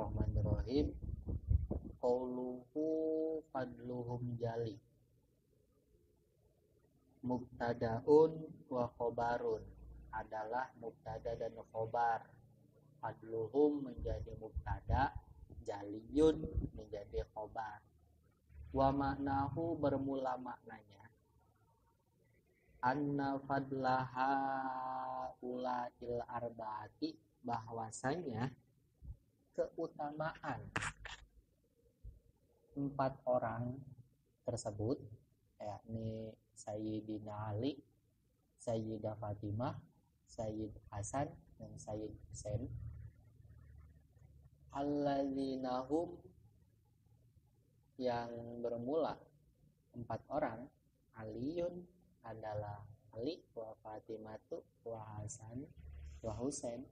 Bismillahirrahmanirrahim. Qauluhu fadluhum jali. Mubtadaun wa khobarun adalah mubtada dan khobar. Fadluhum menjadi mubtada, jaliyun menjadi khobar. Wa maknahu bermula maknanya anna fadlaha ula'il arba'ati, bahwasanya keutamaan 4 orang tersebut, yakni Sayyidina Ali, Sayyidah Fatimah, Sayyid Hasan, dan Sayyid Husain, alladzinahum, yang bermula 4 orang, Aliun adalah Ali, wa Fatimatu, wa Hasan, wa Husain,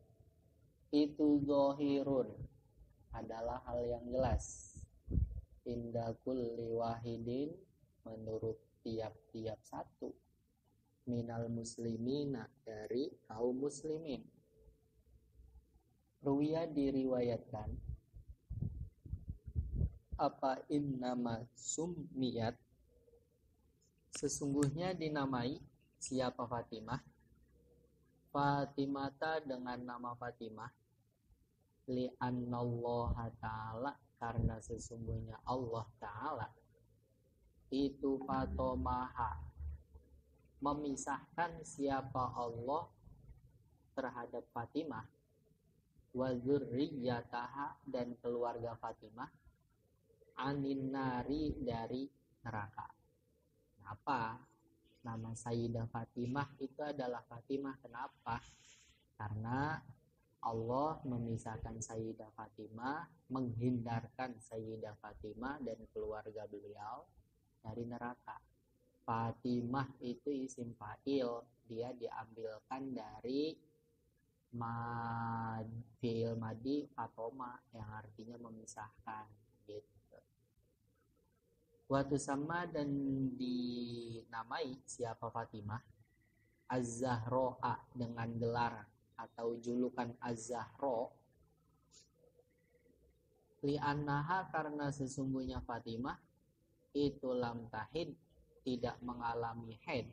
itu zohirun adalah hal yang jelas, inda kulli wahidin menurut tiap-tiap satu, minal muslimina dari kaum muslimin. Ruwiya diriwayatkan apa innama summiyat, sesungguhnya dinamai siapa Fatimah, Fatimata dengan nama Fatimah, li'annallaha ta'ala, karena sesungguhnya Allah ta'ala itu fatomaha memisahkan siapa Allah terhadap Fatimah, wa dzurriyyataha dan keluarga Fatimah, anin nari dari neraka. Kenapa nama Sayyidah Fatimah itu adalah Fatimah? Kenapa? Karena Allah memisahkan Sayyidah Fatimah, menghindarkan Sayyidah Fatimah dan keluarga beliau dari neraka. Fatimah itu isim fa'il, dia diambilkan dari fi'il madi fatoma yang artinya memisahkan gitu. Waktu sama dan dinamai siapa Fatimah Az-Zahro'a dengan gelar atau julukan Az-Zahro, li'annaha karena sesungguhnya Fatimah itu lam tahid tidak mengalami haid.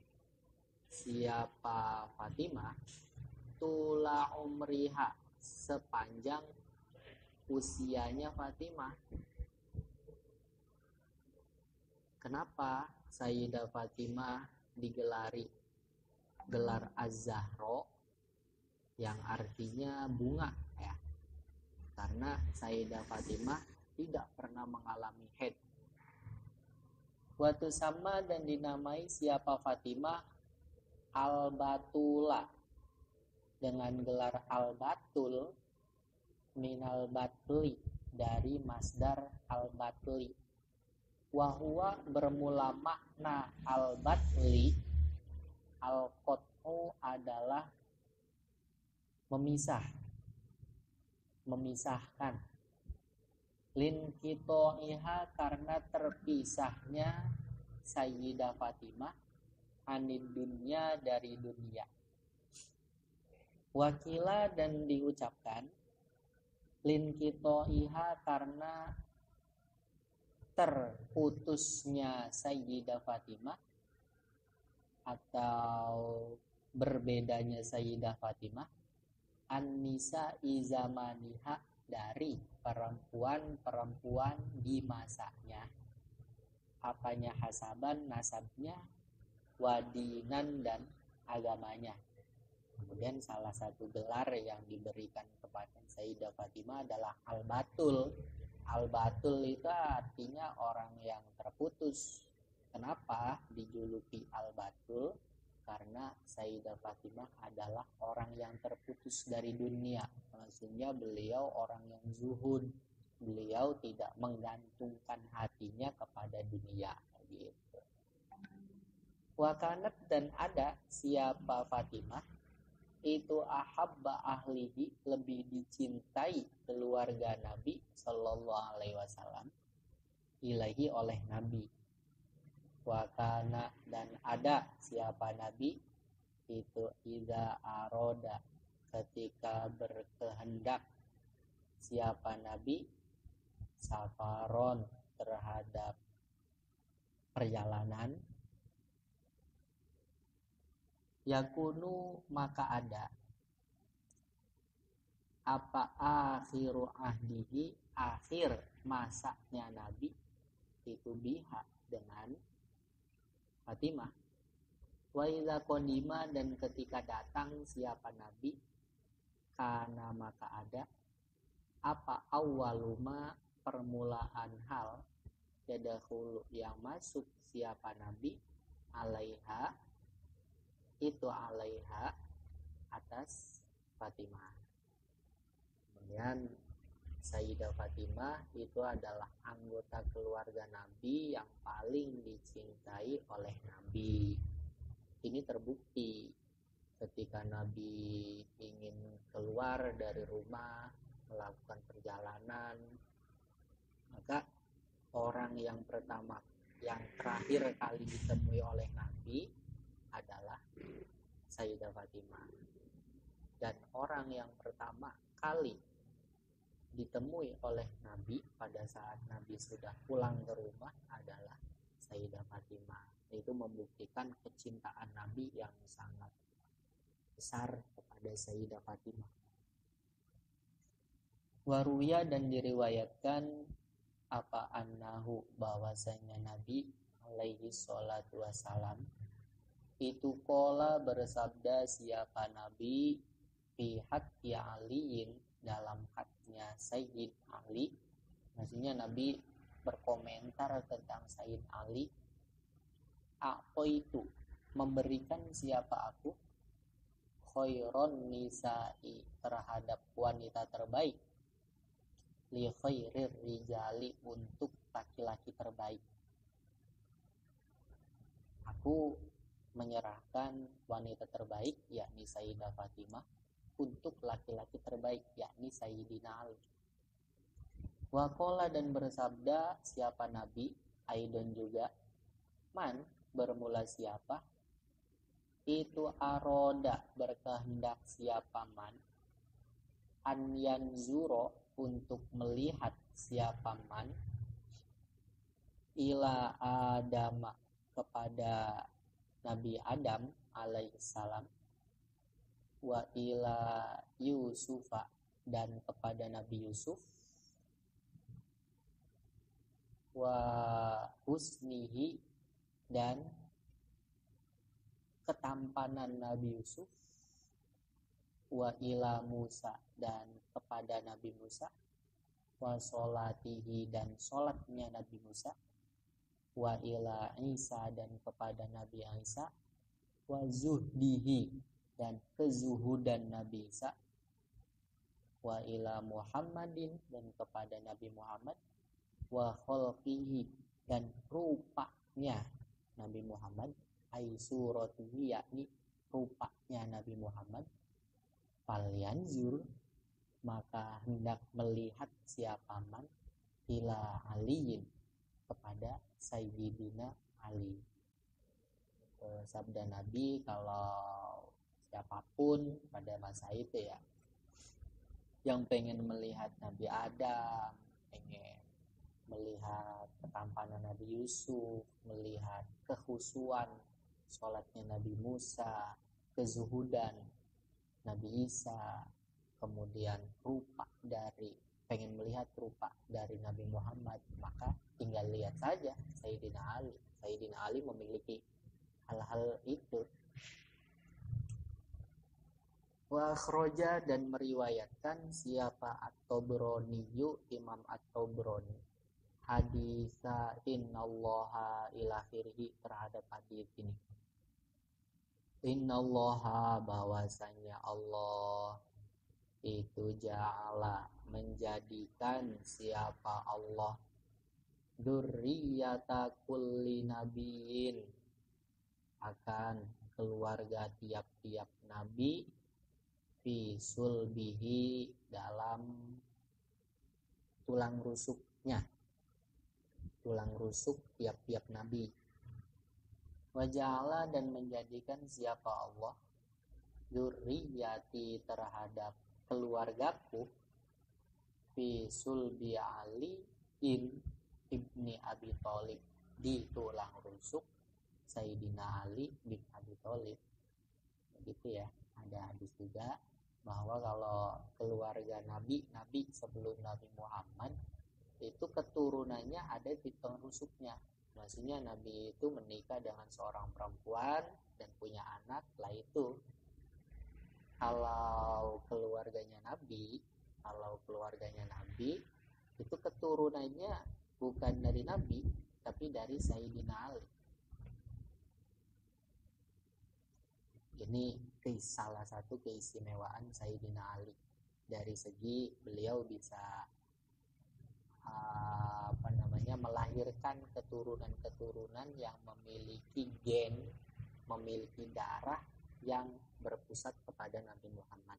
Siapa Fatimah tula umriha sepanjang usianya Fatimah. Kenapa Sayyidah Fatimah digelari gelar Az-Zahro yang artinya bunga ya? Karena Sayyidah Fatimah tidak pernah mengalami haid. Waktu sama dan dinamai siapa Fatimah Al-Batula dengan gelar Al-Batul, minal batli dari masdar Al-Batli. Wahwa bermula makna Al-Batli, Al-Qot'u adalah memisahkan, lin kito'iha karena terpisahnya Sayyidah Fatimah anid dunya dari dunia. Wakila dan diucapkan lin kito'iha karena terputusnya Sayyidah Fatimah atau berbedanya Sayyidah Fatimah an-nisa izamaniha dari perempuan-perempuan di masanya. Apanya? Hasaban, nasabnya, wadinan dan agamanya. Kemudian salah satu gelar yang diberikan kepada Sayyidah Fatimah adalah Al-Batul. Al-Batul itu artinya orang yang terputus. Kenapa dijuluki Al-Batul? Karena Sayyidah Fatimah adalah orang yang terputus dari dunia. Maksudnya beliau orang yang zuhud. Beliau tidak menggantungkan hatinya kepada dunia gitu. Wakanat dan ada siapa Fatimah itu ahabba ahlihi lebih dicintai keluarga Nabi Sallallahu Alaihi Wasallam ilahi oleh Nabi. Wakana dan ada siapa Nabi itu iza aroda ketika berkehendak siapa Nabi safaron terhadap perjalanan, yakunu maka ada apa akhiru ahdihi akhir masanya Nabi itu biha dengan Fatimah. Wa idza qadima dan ketika datang siapa Nabi kana maka ada apa awaluma permulaan hal yadkhulu yang masuk siapa Nabi alaiha itu alaiha atas Fatimah. Kemudian Sayyidah Fatimah itu adalah anggota keluarga Nabi yang paling dicintai oleh Nabi. Ini terbukti ketika Nabi ingin keluar dari rumah melakukan perjalanan, maka orang yang pertama yang terakhir kali ditemui oleh Nabi adalah Sayyidah Fatimah, dan orang yang pertama kali ditemui oleh Nabi pada saat Nabi sudah pulang ke rumah adalah Sayyidah Fatimah. Itu membuktikan kecintaan Nabi yang sangat besar kepada Sayyidah Fatimah. Waruya dan diriwayatkan apa annahu bahwasanya Nabi alaihi salatu wassalam itu qala bersabda siapa Nabi fi haqqi aliin dalam haknya Sayyid Ali. Maksudnya Nabi berkomentar tentang Sayyid Ali, apa itu memberikan siapa aku khairon nisa'i terhadap wanita terbaik li khairir rijali untuk laki-laki terbaik. Aku menyerahkan wanita terbaik yakni Sayyidah Fatimah untuk laki-laki terbaik yakni Sayyidina Ali. Waqala dan bersabda siapa Nabi Aidon juga man bermula siapa itu aroda berkehendak siapa man an yanzuro untuk melihat siapa man ila Adama kepada Nabi Adam alaihissalam wa ila Yusufa dan kepada Nabi Yusuf wa husnihi dan ketampanan Nabi Yusuf wa ila Musa dan kepada Nabi Musa wa sholatihi dan sholatnya Nabi Musa wa ila Isa dan kepada Nabi Isa wa zuhdihi dan kezuhudan Nabi Isa wa ila Muhammadin dan kepada Nabi Muhammad wa khalqihi dan rupanya Nabi Muhammad ai suratihi yakni rupanya Nabi Muhammad falyanzur maka hendak melihat siapa man ila aliyin kepada Sayyidina Ali. Sabda Nabi kalau siapapun pada masa itu ya yang pengen melihat Nabi Adam, pengen melihat ketampanan Nabi Yusuf, melihat kekhusyuan sholatnya Nabi Musa, kezuhudan Nabi Isa, kemudian pengen melihat rupa dari Nabi Muhammad, maka tinggal lihat saja Sayyidina Ali. Sayyidina Ali memiliki hal-hal itu. Wa akhraja dan meriwayatkan siapa At-Tabraniyu Imam At-Tabrani haditsa innallaha ila akhirih terhadap hadis ini. Innallaha bahwasanya Allah itu ja'ala menjadikan siapa Allah dzurriyyata kulli nabiyyin akan keluarga tiap-tiap nabi fi sulbihi dalam tulang rusuknya, tulang rusuk tiap-tiap nabi. Waja'ala dan menjadikan siapa Allah dzurriyyati terhadap keluargaku fi sulbi Ali ibni Abi Thalib, di tulang rusuk Sayyidina Ali bin Abi Thalib. Begitu ya. Ada hadis juga bahwa kalau keluarga Nabi sebelum Nabi Muhammad itu keturunannya ada di tulang rusuknya. Maksudnya Nabi itu menikah dengan seorang perempuan dan punya anak. Lah itu kalau keluarganya Nabi itu keturunannya bukan dari Nabi tapi dari Sayyidina Ali. Ini salah satu keistimewaan Sayyidina Ali dari segi beliau bisa melahirkan keturunan-keturunan yang memiliki gen, memiliki darah yang berpusat kepada Nabi Muhammad.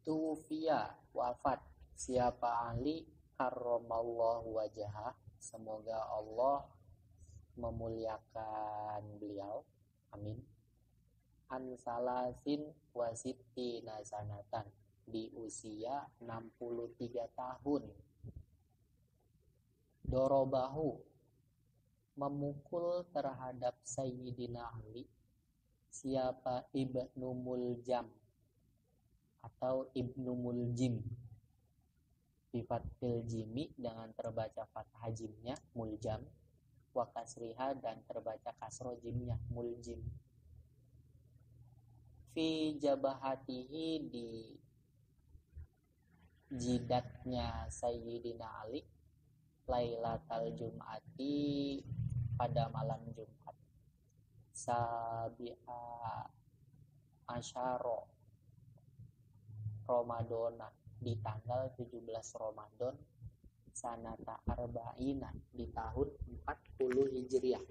Tufiya, wafat siapa Ali karramallahu wajhah, semoga Allah memuliakan beliau, amin. An salasin wasitti nasanatan, di usia 63 tahun. Dorobahu, memukul terhadap Sayyidina Ali siapa Ibnu Muljam atau Ibnu Muljim, bifathil jimi dengan terbaca fathah jimnya Muljam, wa kasriha dan terbaca kasro jimnya Muljim. Fi jabahatihi, di jidatnya Sayyidina Ali, Lailatal Jum'ati, pada malam Jumat, Sabi'a Asyara Ramadana, di tanggal 17 Ramadan, sanata arba'ina, di tahun 40 Hijriah.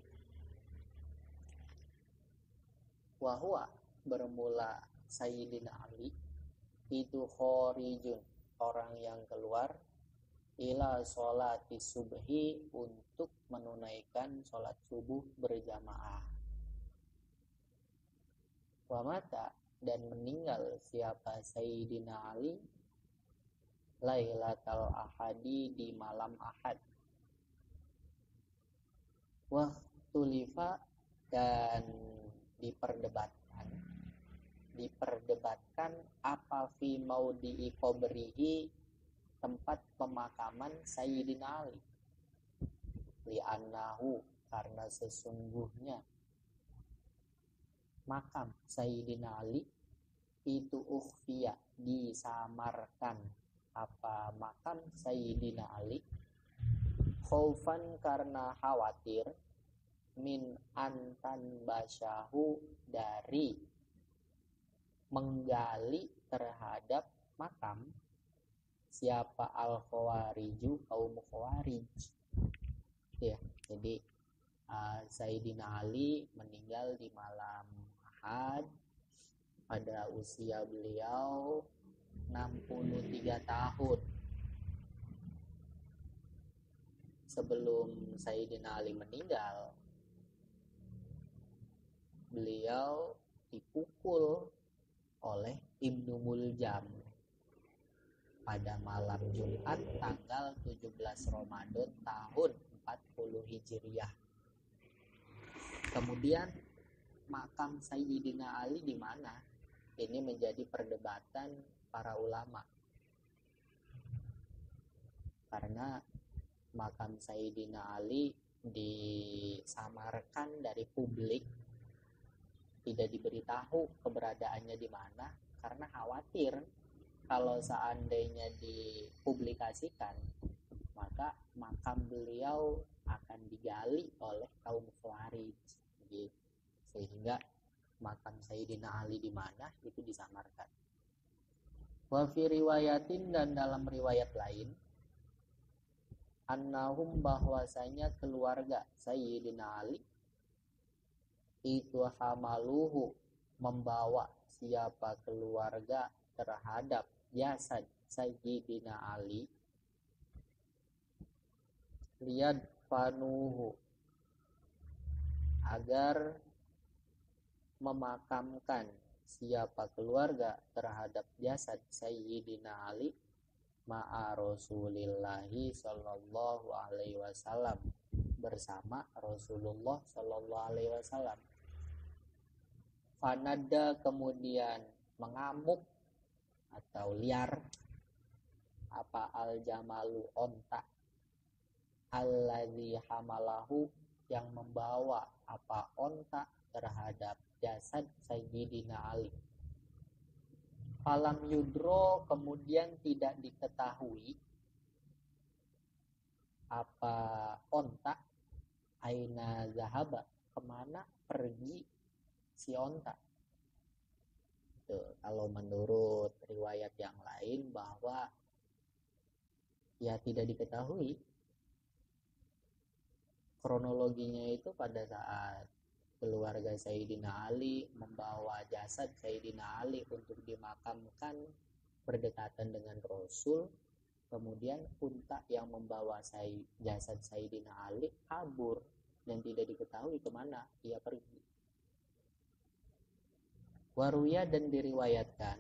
Wahwa, bermula Sayyidina Ali itu khorijun, orang yang keluar, ila sholati subhi, untuk menunaikan sholat subuh berjamaah. Wa mata, dan meninggal siapa Sayyidina Ali Lailatul Ahadi, di malam Ahad. Wa tulifa, dan diperdebatkan apa fi maudhi'i qabrihi, tempat pemakaman Sayyidina Ali. Li'annahu, karena sesungguhnya makam Sayyidina Ali itu ukhfiya, disamarkan. Apa makam Sayyidina Ali? Khaufan, karena khawatir, min antan basyahu, dari menggali terhadap makam siapa al-khawariju, kaum khawarij. Ya, jadi Sayyidina Ali meninggal di malam Ahad pada usia beliau 63 tahun. Sebelum Sayyidina Ali meninggal, beliau dipukul oleh Ibnu Muljam pada malam Jumat tanggal 17 Ramadan tahun 40 Hijriah. Kemudian makam Sayyidina Ali di mana? Ini menjadi perdebatan para ulama. Karena makam Sayyidina Ali disamarkan dari publik, tidak diberitahu keberadaannya di mana, karena khawatir kalau seandainya dipublikasikan maka makam beliau akan digali oleh kaum Khawarij, gitu. Sehingga makam Sayyidina Ali di mana itu disamarkan. Wa fi riwayatin, dan dalam riwayat lain, annahum, bahwasanya keluarga Sayyidina Ali itu hamaluhu, membawa siapa keluarga terhadap jasad Sayyidina Ali, liyad fanuhu, agar memakamkan siapa keluarga terhadap jasad Sayyidina Ali ma'a Rasulillahi sallallahu alaihi wasallam, bersama Rasulullah sallallahu alaihi wasallam. Fanada, kemudian mengamuk atau liar, apa al-jamalu, onta, alladzi hamalahu, yang membawa apa onta terhadap jasad Sayyidina Ali. Falam yudro, kemudian tidak diketahui apa onta, aina zahaba, kemana pergi si onta. Kalau menurut riwayat yang lain bahwa ya tidak diketahui kronologinya itu pada saat keluarga Sayyidina Ali membawa jasad Sayyidina Ali untuk dimakamkan berdekatan dengan Rasul, kemudian unta yang membawa jasad Sayyidina Ali kabur dan tidak diketahui kemana ia pergi. Waruya, dan diriwayatkan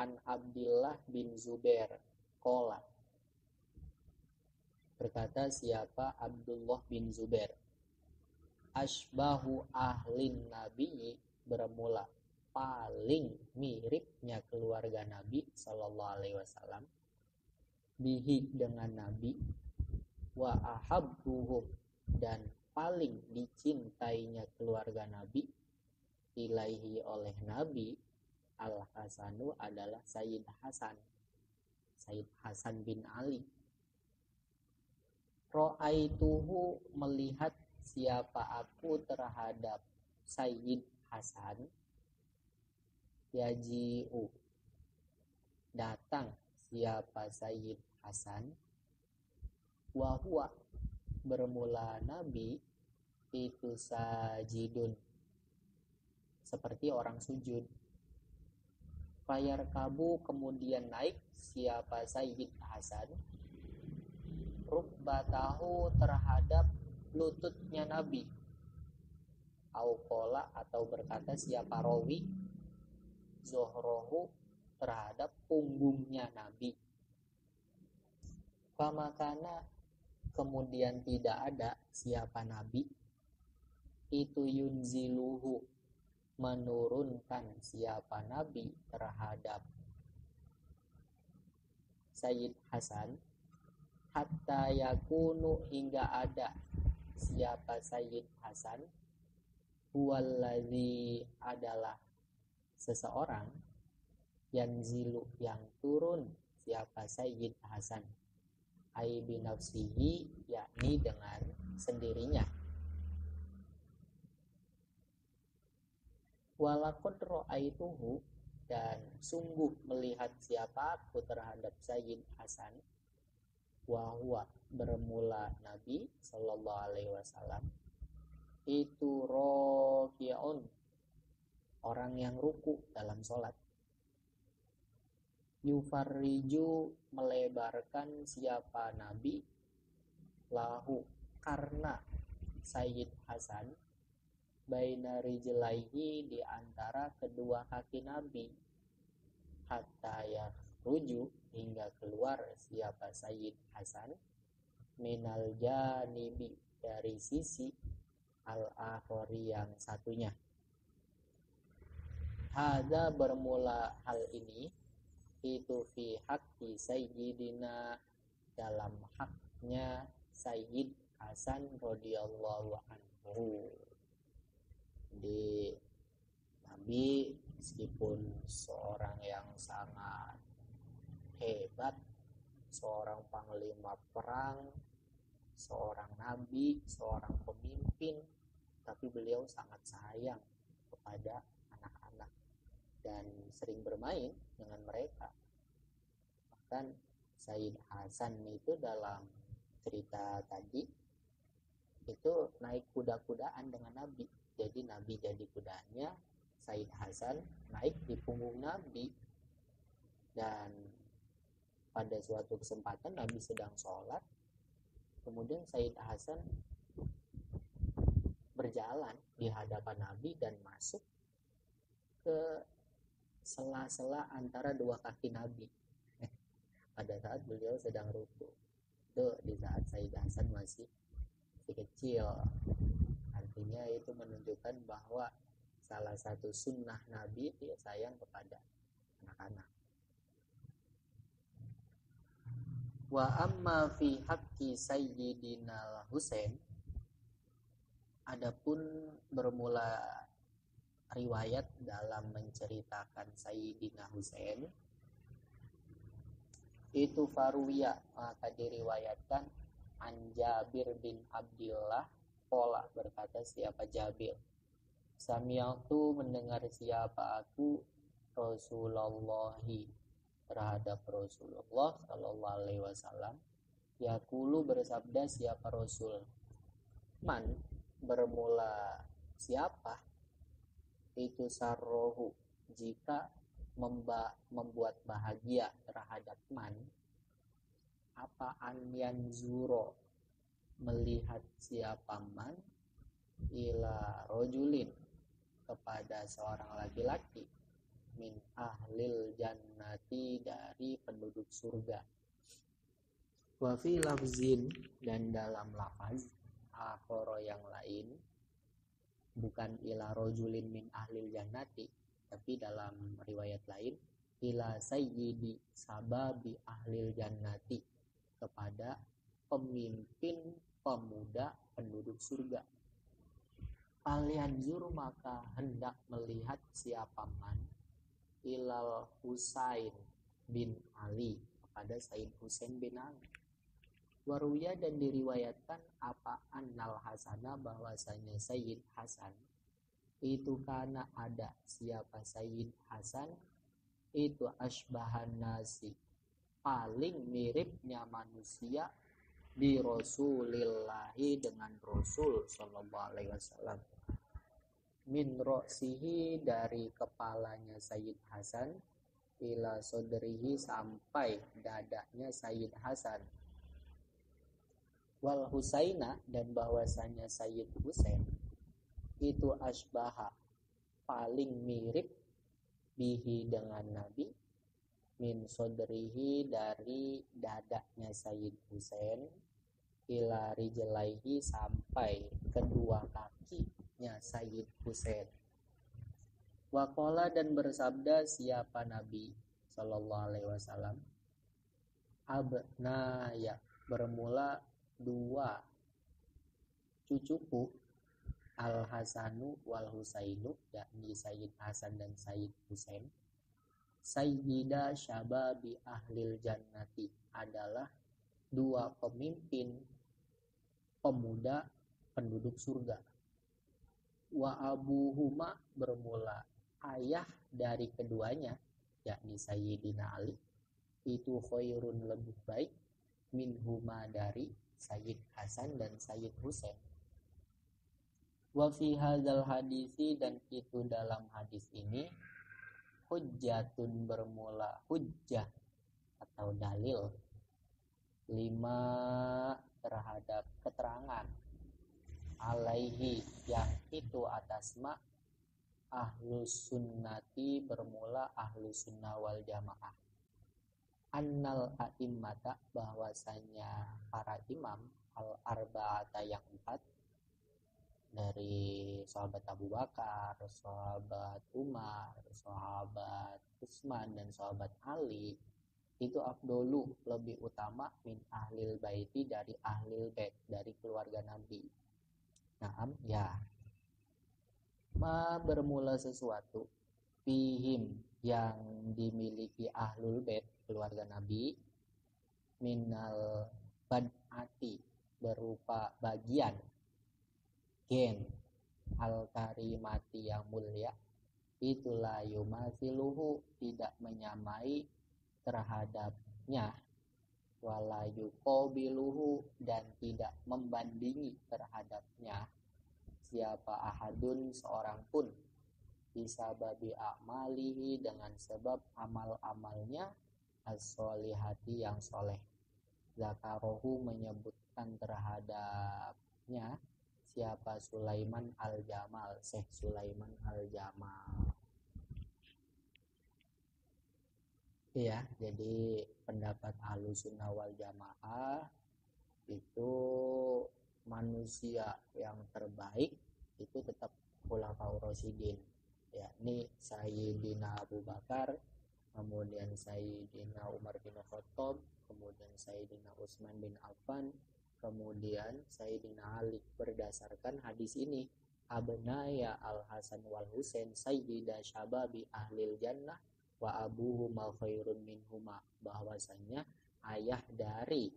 an Abdullah bin Zubair qala, berkata siapa Abdullah bin Zubair, asbahu ahlin nabi, bermula paling miripnya keluarga Nabi sallallahu alaihi wasallam, bihi, dengan Nabi, wa ahabbuhum, dan paling dicintainya keluarga Nabi, ilaihi, oleh Nabi, al-Hasanu, adalah Sayyid Hasan bin Ali. Ro'aituhu, melihat siapa aku terhadap Sayyid Hasan, yaji'u, datang siapa Sayyid Hasan, wahwa, bermula Nabi itu sajidun, seperti orang sujud. Fayarkabu, kemudian naik siapa Sayyid Hasan, rukbatahu, terhadap lututnya Nabi, auqola, atau berkata siapa rawi, zohrohu, terhadap punggungnya Nabi. Famakana, kemudian tidak ada siapa Nabi itu yunziluhu, menurunkan siapa Nabi terhadap Sayyid Hasan, hatta yakunu, hingga ada siapa Sayyid Hasan, huwallazi, adalah seseorang, yanzilu, yang turun siapa Sayyid Hasan, ai binafsihi, yakni dengan sendirinya. Walaqad ra'aituhu, dan sungguh melihat siapa aku terhadap Sayyid Hasan, wa huwa, bermula Nabi sallallahu alaihi wasallam itu raki'un, orang yang ruku dalam sholat, yufarriju, melebarkan siapa Nabi, lahu, karena Sayyid Hasan, baina rijlaihi, di antara kedua kaki Nabi, hatta yakhruju, hingga keluar siapa Sayyid Hasan, minal janibi, dari sisi al-akhori, yang satunya. Hadza, bermula hal ini, itu fi haqqi sayyidina, dalam haknya Sayyid Hasan radhiyallahu anhu. Di Nabi meskipun seorang yang sangat hebat, seorang panglima perang, seorang nabi, seorang pemimpin, tapi beliau sangat sayang kepada anak-anak dan sering bermain dengan mereka. Bahkan Sayyid Hasan itu dalam cerita tadi itu naik kuda-kudaan dengan Nabi. Jadi Nabi jadi kudanya, Sayyid Hasan naik di punggung Nabi. Dan pada suatu kesempatan Nabi sedang sholat, kemudian Sayyid Hasan berjalan di hadapan Nabi dan masuk ke sela-sela antara dua kaki Nabi pada saat beliau sedang ruku. Itu di saat Sayyid Hasan masih kecil. Artinya itu menunjukkan bahwa salah satu sunnah Nabi dia sayang kepada anak-anak. Wa amma fi haqqi Sayyidina Husain, adapun bermula riwayat dalam menceritakan Sayyidina Husain itu faruya, maka diriwayatkan an Jabir bin Abdullah qala, berkata siapa Jabir, sami'tu mendengar siapa aku Rasulullahi terhadap Rasulullah sallallahu alaihi wasallam yaqulu bersabda siapa Rasul, man bermula siapa itu sarrohu jika membuat bahagia terhadap man apa an yanzuro melihat siapa man ila rojulin kepada seorang laki-laki min ahlil jannati dari penduduk surga. Wa fi lafzin dan dalam lafaz akhara yang lain bukan ila rojulin min ahlil jannati, tapi dalam riwayat lain ila sayyidi sababi ahlil jannati kepada pemimpin pemuda penduduk surga. Falyanzur maka hendak melihat siapa man ilal Husain bin Ali kepada Sayyid Husain bin Ali. Waruya dan diriwayatkan apa annal Hasana bahwasanya Sayyid Hasan itu karena ada siapa Sayyid Hasan itu asbahan nasi paling miripnya manusia di Rasulillahi dengan Rasul sallallahu alaihi wasallam min ro'sihi dari kepalanya Sayyid Hasan ila sodrihi sampai dadanya Sayyid Hasan wal Husaina dan bahwasanya Sayyid Husain itu asbaha paling mirip bihi dengan Nabi min sodrihi dari dadanya Sayyid Husain ila rijlaihi sampai kedua kakinya Sayyid Husain. Waqala dan bersabda siapa Nabi sallallahu alaihi wasallam abnaya bermula dua cucuku al Hasanu wal Husainu yakni Sayyid Hasan dan Sayyid Husain sayyida syababi ahlil jannati adalah dua pemimpin pemuda penduduk surga. Wa abuhuma bermula ayah dari keduanya yakni Sayyidina Ali itu khairun lebih baik minhuma dari Sayyid Hasan dan Sayyid Husain. Wa fi hadzal hadisi dan itu dalam hadis ini hujjatun bermula hujjah atau dalil lima terhadap keterangan alaihi yang itu atas ma ahlus sunnati bermula ahlus sunnah wal jamaah annal a'immata bahwasanya para imam al arba'ata yang empat dari sahabat Abu Bakar, sahabat Umar, sahabat Utsman dan sahabat Ali itu afdolu lebih utama min ahlil baiti dari ahlil bait dari keluarga Nabi. Naam ya. Ma bermula sesuatu fihim yang dimiliki ahlul bait keluarga Nabi minal bad'ati berupa bagian gen al-karimati yang mulia itulah yumathiluhu tidak menyamai terhadapnya wala yuqabiluhu dan tidak membandingi terhadapnya siapa ahadun seorang pun bisa babi a'malihi dengan sebab amal-amalnya as-solihati yang soleh. Zakarohu menyebutkan terhadapnya siapa Sulaiman al-Jamal, Syekh Sulaiman al-Jamal. ya. Jadi pendapat Ahlussunnah wal Jamaah itu manusia yang terbaik itu tetap Khulafaur Rasyidin, yakni Sayyidina Abu Bakar, kemudian Sayyidina Umar bin Khattab, kemudian Sayyidina Utsman bin Affan, kemudian Sayyidina Ali. Berdasarkan hadis ini, abnaya al-Hasan wal Husain sayyida syababi ahlil jannah wa abuhuma khairun minhuma, bahwasanya ayah dari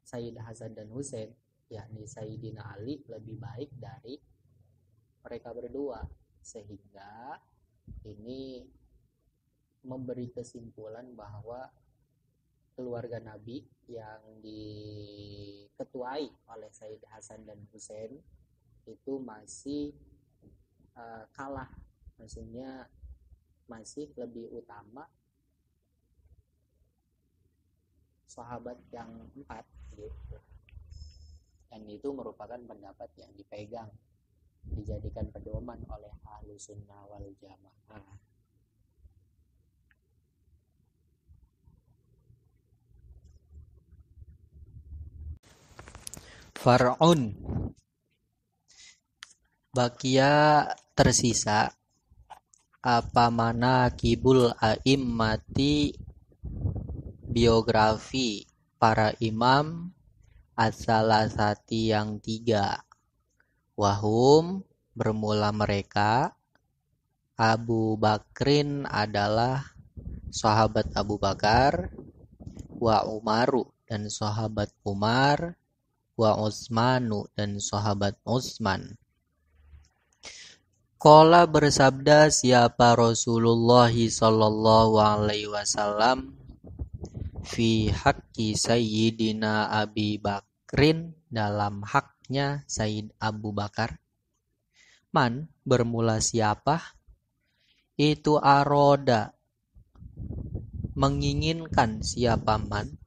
Sayyid Hasan dan Husain, yakni Sayyidina Ali, lebih baik dari mereka berdua. Sehingga ini memberi kesimpulan bahwa keluarga Nabi yang diketuai oleh Sayyid Hasan dan Husain itu masih kalah, maksudnya masih lebih utama sahabat yang 4 gitu. Dan itu merupakan pendapat yang dipegang, dijadikan pedoman oleh Ahlussunnah wal Jamaah. Far'un, bakia tersisa apa mana kibul a'immati, biografi para imam as-salasati yang 3. Wahum, bermula mereka, Abu Bakrin adalah sahabat Abu Bakar, wa Umaru dan sahabat Umar, wa Utsmanu dan sahabat Utsman. Qala, bersabda siapa Rasulullah sallallahu alaihi wasallam, fi haqqi Sayyidina Abi Bakrin, dalam haknya Sayyid Abu Bakar. Man, bermula siapa? Itu aroda, menginginkan siapa man,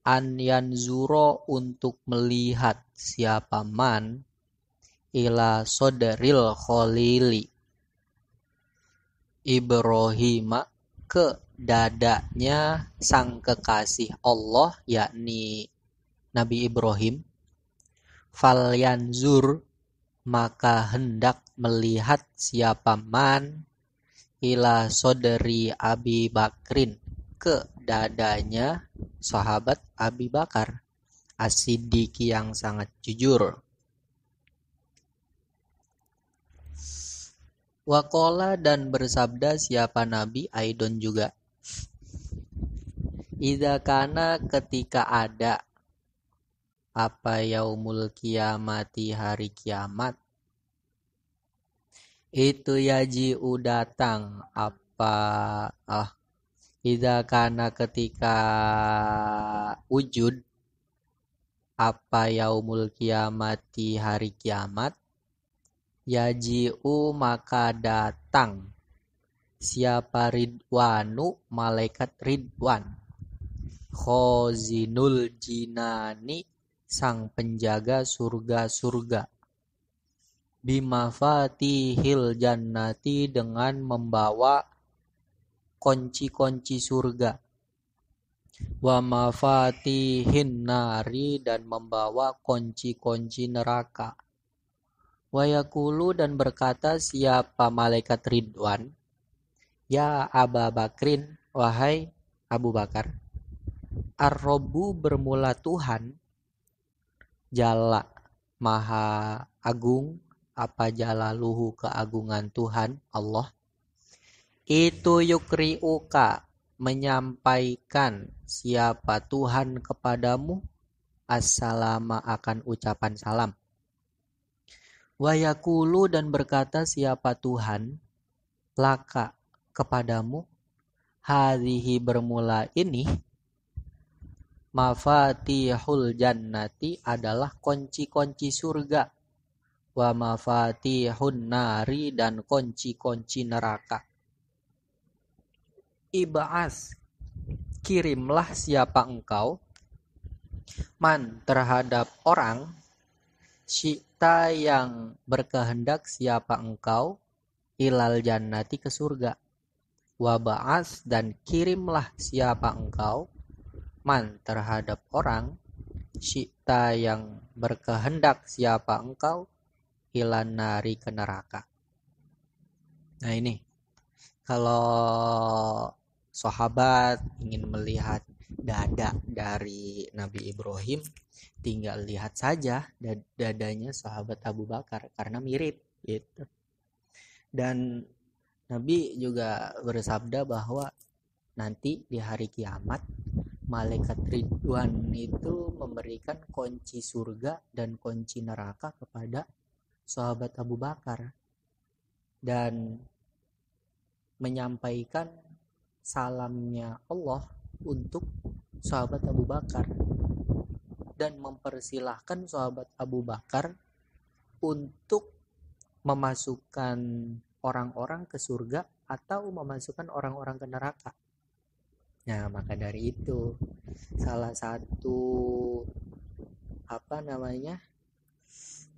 an yanzuro, untuk melihat siapa man, ila sodaril kholili Ibrahim, ke dadanya sang kekasih Allah, yakni Nabi Ibrahim. Fal yanzur, maka hendak melihat siapa man, ila sodari Abi Bakrin, ke dadanya sahabat Abi Bakar, as-siddiqi, yang sangat jujur. Waqala, dan bersabda siapa Nabi Aidon juga, idza kana, ketika ada, apa yaumul kiamati, hari kiamat, itu yaji'u, datang, apa idza kana, ketika wujud, apa yaumul kiamati, hari kiamat, yaji'u, maka datang, siapa Ridwanu, malaikat Ridwan, khozinul jinani, sang penjaga surga-surga, bimafatihil jannati, dengan membawa kunci-kunci surga, wa mafatihin nari, dan membawa kunci-kunci neraka. Wa yaqulu, dan berkata siapa malaikat Ridwan, ya Aba Bakrin, wahai Abu Bakar, ar-Rabbu, bermula Tuhan, jalla, maha agung, apa jalaluhu, keagungan Tuhan Allah, itu yukri'uka, menyampaikan siapa Tuhan kepadamu, assalama, akan ucapan salam. Wa yaqulu, dan berkata siapa Tuhan, laka, kepadamu, hadhihi, bermula ini, mafatihul jannati, adalah kunci-kunci surga, wa mafatihun nari, dan kunci-kunci neraka. Ib'as, kirimlah siapa engkau, man, terhadap orang, syi'ta, yang berkehendak siapa engkau, ilal jannati, ke surga, wa ba'ats dan kirimlah siapa engkau man terhadap orang syi'ta yang berkehendak siapa engkau ilan nari ke neraka. Nah ini kalau sahabat ingin melihat dada dari Nabi Ibrahim, tinggal lihat saja dadanya sahabat Abu Bakar karena mirip gitu. Dan Nabi juga bersabda bahwa nanti di hari kiamat malaikat Ridwan itu memberikan kunci surga dan kunci neraka kepada sahabat Abu Bakar dan menyampaikan salamnya Allah untuk sahabat Abu Bakar dan mempersilahkan sahabat Abu Bakar untuk memasukkan orang-orang ke surga atau memasukkan orang-orang ke neraka. Nah, maka dari itu salah satu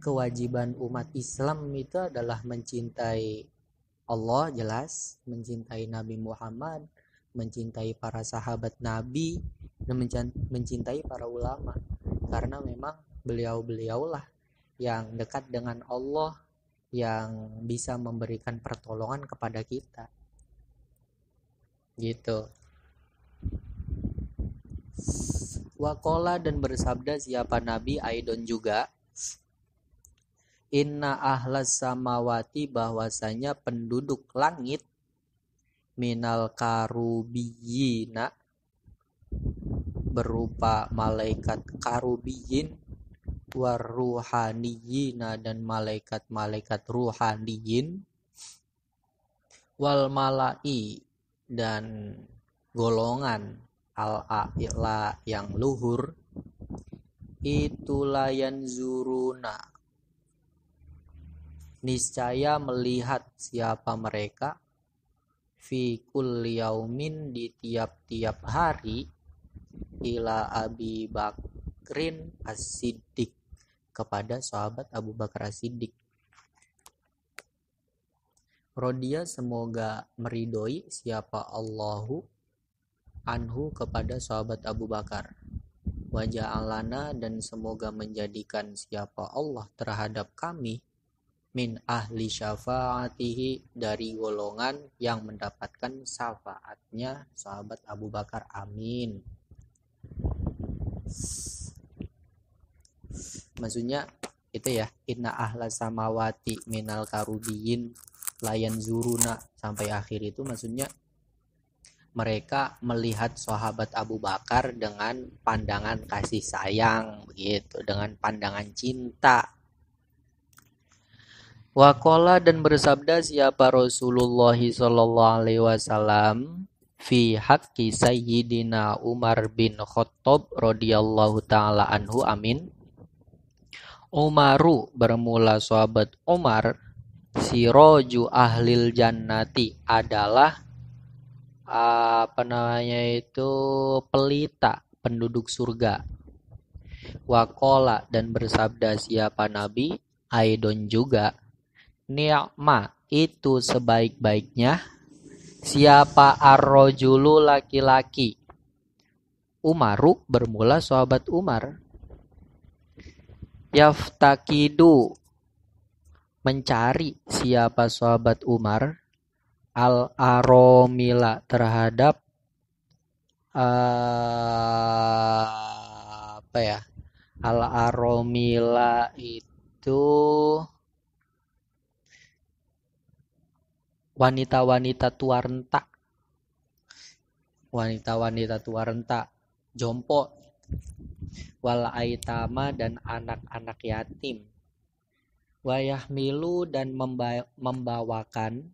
kewajiban umat Islam itu adalah mencintai Allah jelas, mencintai Nabi Muhammad, mencintai para sahabat Nabi, dan mencintai para ulama. Karena memang beliau-beliaulah yang dekat dengan Allah, yang bisa memberikan pertolongan kepada kita. Gitu. Waqala dan bersabda siapa Nabi Aidon juga, inna ahlas samawati bahwasanya penduduk langit minal karubiyina berupa malaikat karubiyin waruhaniyina dan malaikat-malaikat ruhaniyin wal malai dan golongan al-a'la yang luhur itu layan zuruna niscaya melihat siapa mereka fi kulli yaumin di tiap-tiap hari ila Abi Bakrin As-Siddiq kepada sahabat Abu Bakar As-Siddiq. Rodia semoga meridoi siapa Allahu anhu kepada sahabat Abu Bakar. Wa ja'alana dan semoga menjadikan siapa Allah terhadap kami min ahli syafaatihi dari golongan yang mendapatkan syafaatnya sahabat Abu Bakar. Amin. Maksudnya itu ya, inna ahla samawati minal karubiyin layan zuruna sampai akhir itu maksudnya mereka melihat sahabat Abu Bakar dengan pandangan kasih sayang begitu, dengan pandangan cinta. Waqala dan bersabda siapa Rasulullah sallallahu alaihi wasallam fi haqqi sayyidina Umar bin Khattab radhiyallahu taala anhu. Amin. Umaru bermula sahabat Umar siraju ahlil jannati adalah pelita penduduk surga. Waqala dan bersabda siapa Nabi Aidon juga ni'ma itu sebaik-baiknya siapa ar-rajulu laki-laki. Umaru bermula sahabat Umar yaftakidu mencari siapa sahabat Umar al-aromila terhadap al-aromila itu wanita-wanita tua renta, wanita-wanita tua renta, jompo, wal aitama dan anak-anak yatim, wayahmilu dan membawakan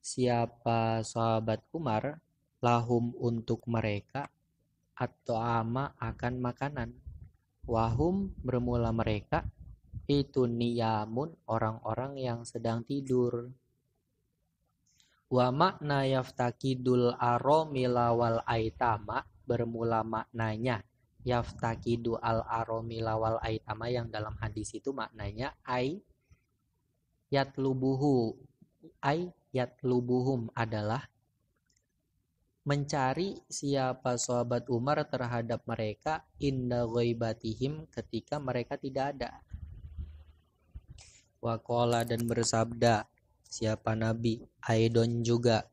siapa sahabat Umar lahum untuk mereka atau ama akan makanan, wahum bermula mereka itu niyamun orang-orang yang sedang tidur. Wa makna yaftakidul aromila wal aitama bermula maknanya yaftakidu al aromila wal aitama yang dalam hadis itu maknanya yatlubuhum adalah mencari siapa sahabat Umar terhadap mereka inda ghaibatihim ketika mereka tidak ada. Wa qala dan bersabda siapa Nabi Aidon juga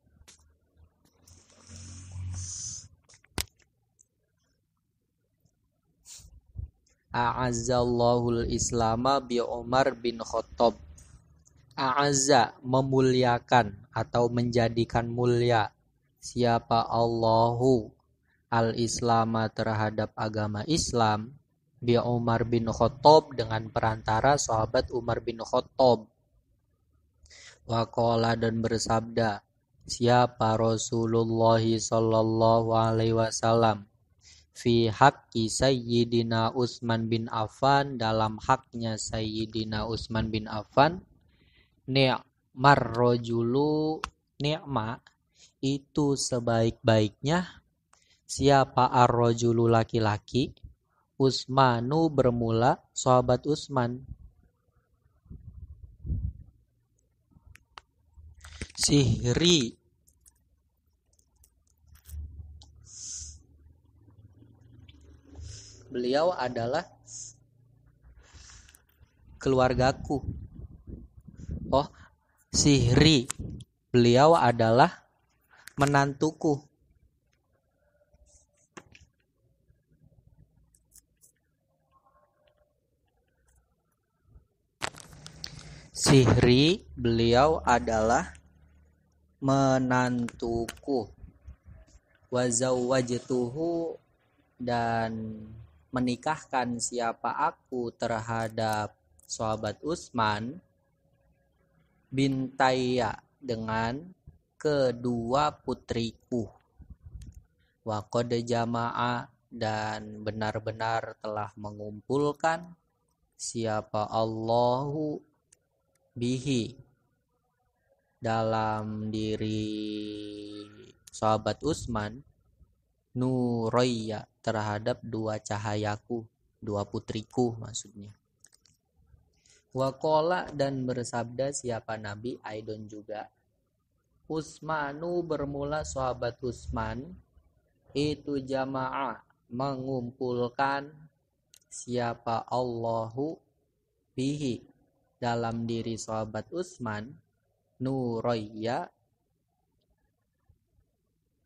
A'azzallahul Islama bi Umar bin Khattab. A'azza memuliakan atau menjadikan mulia siapa Allahu al-Islama terhadap agama Islam bi Umar bin Khattab dengan perantara sahabat Umar bin Khattab. Wa qala dan bersabda siapa Rasulullah sallallahu alaihi wasallam fi haqqi Sayyidina Utsman bin Affan dalam haknya Sayyidina Utsman bin Affan ni'mar rajulu ni'ma itu sebaik-baiknya siapa ar-rajulu laki-laki Utsmanu bermula sahabat Utsman. Sihri beliau adalah keluargaku. Oh, Sihri beliau adalah menantuku. Sihri beliau adalah menantuku. Wa zawwajtuhu dan menikahkan siapa aku terhadap sahabat Utsman bintaya dengan kedua putriku. Wa qad jama'a dan benar-benar telah mengumpulkan siapa Allahu bihi dalam diri sahabat Utsman nurayya terhadap dua cahayaku, dua putriku maksudnya. Wa qala dan bersabda siapa Nabi Aidon juga Utsmanu bermula sahabat Utsman itu jamaah mengumpulkan siapa Allahu bihi dalam diri sahabat Utsman nurayya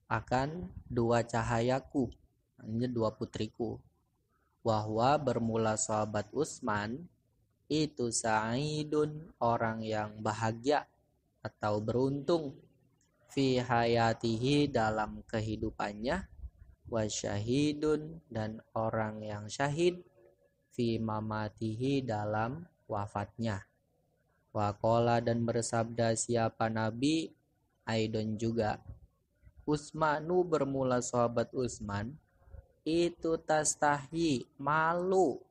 akan dua cahayaku, hanya dua putriku. Wahwa bermula sahabat Utsman itu sa'idun orang yang bahagia atau beruntung fi hayatihi dalam kehidupannya wa syahidun dan orang yang syahid fi mamatihi dalam wafatnya. Wa qala dan bersabda siapa Nabi Aidon juga Utsmanu bermula sahabat Utsman itu tastahi malu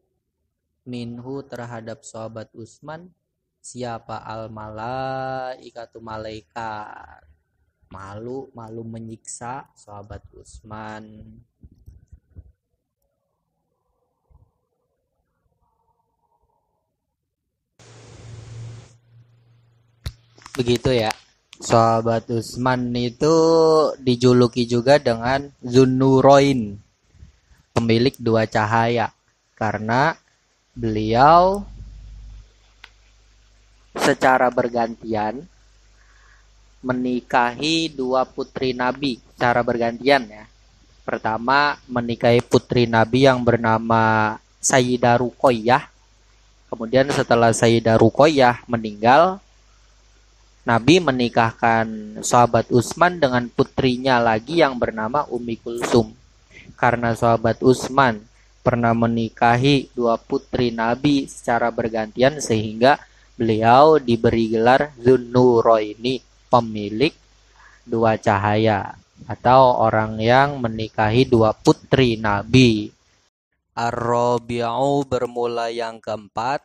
minhu terhadap sahabat Utsman siapa al malaikatu malaikat malu menyiksa sahabat Utsman. Begitu ya. Sahabat Utsman itu dijuluki juga dengan Zunnurain, pemilik dua cahaya, karena beliau secara bergantian menikahi dua putri Nabi secara bergantian ya. Pertama menikahi putri Nabi yang bernama Sayyidah Ruqayyah. Kemudian setelah Sayyidah Ruqayyah meninggal, Nabi menikahkan sahabat Utsman dengan putrinya lagi yang bernama Ummi Kulsum. Karena sahabat Utsman pernah menikahi dua putri Nabi secara bergantian sehingga beliau diberi gelar Zunnuraini, pemilik dua cahaya atau orang yang menikahi dua putri Nabi. Ar-Rabi'u bermula yang keempat.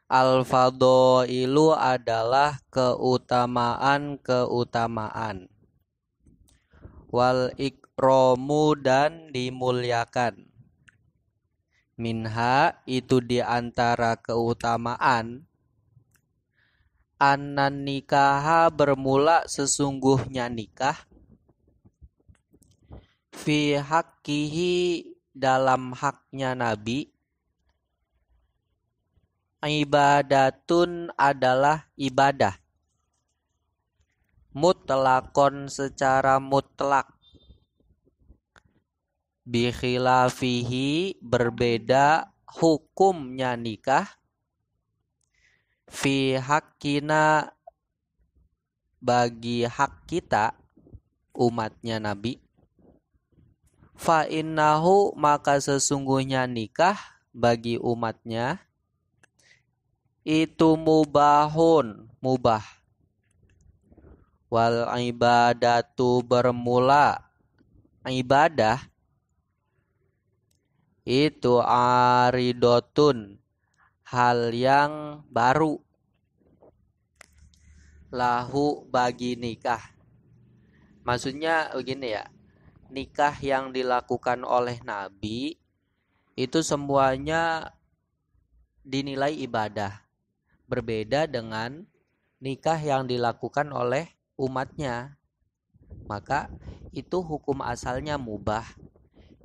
Al-Fadailu adalah keutamaan-keutamaan. Wal ikramu dan dimuliakan. Minha itu diantara keutamaan. Anan nikaha bermula sesungguhnya nikah. fi haqqihi dalam haknya Nabi, ibadatun adalah ibadah, mutlakon secara mutlak, bi khilafihi berbeda hukumnya nikah, fi haqqina bagi hak kita umatnya Nabi, fa innahu maka sesungguhnya nikah bagi umatnya itu mubahun, mubah, wal ibadatu bermula ibadah itu aridotun hal yang baru, lahu bagi nikah. Maksudnya begini ya, nikah yang dilakukan oleh Nabi itu semuanya dinilai ibadah, berbeda dengan nikah yang dilakukan oleh umatnya. Maka itu hukum asalnya mubah,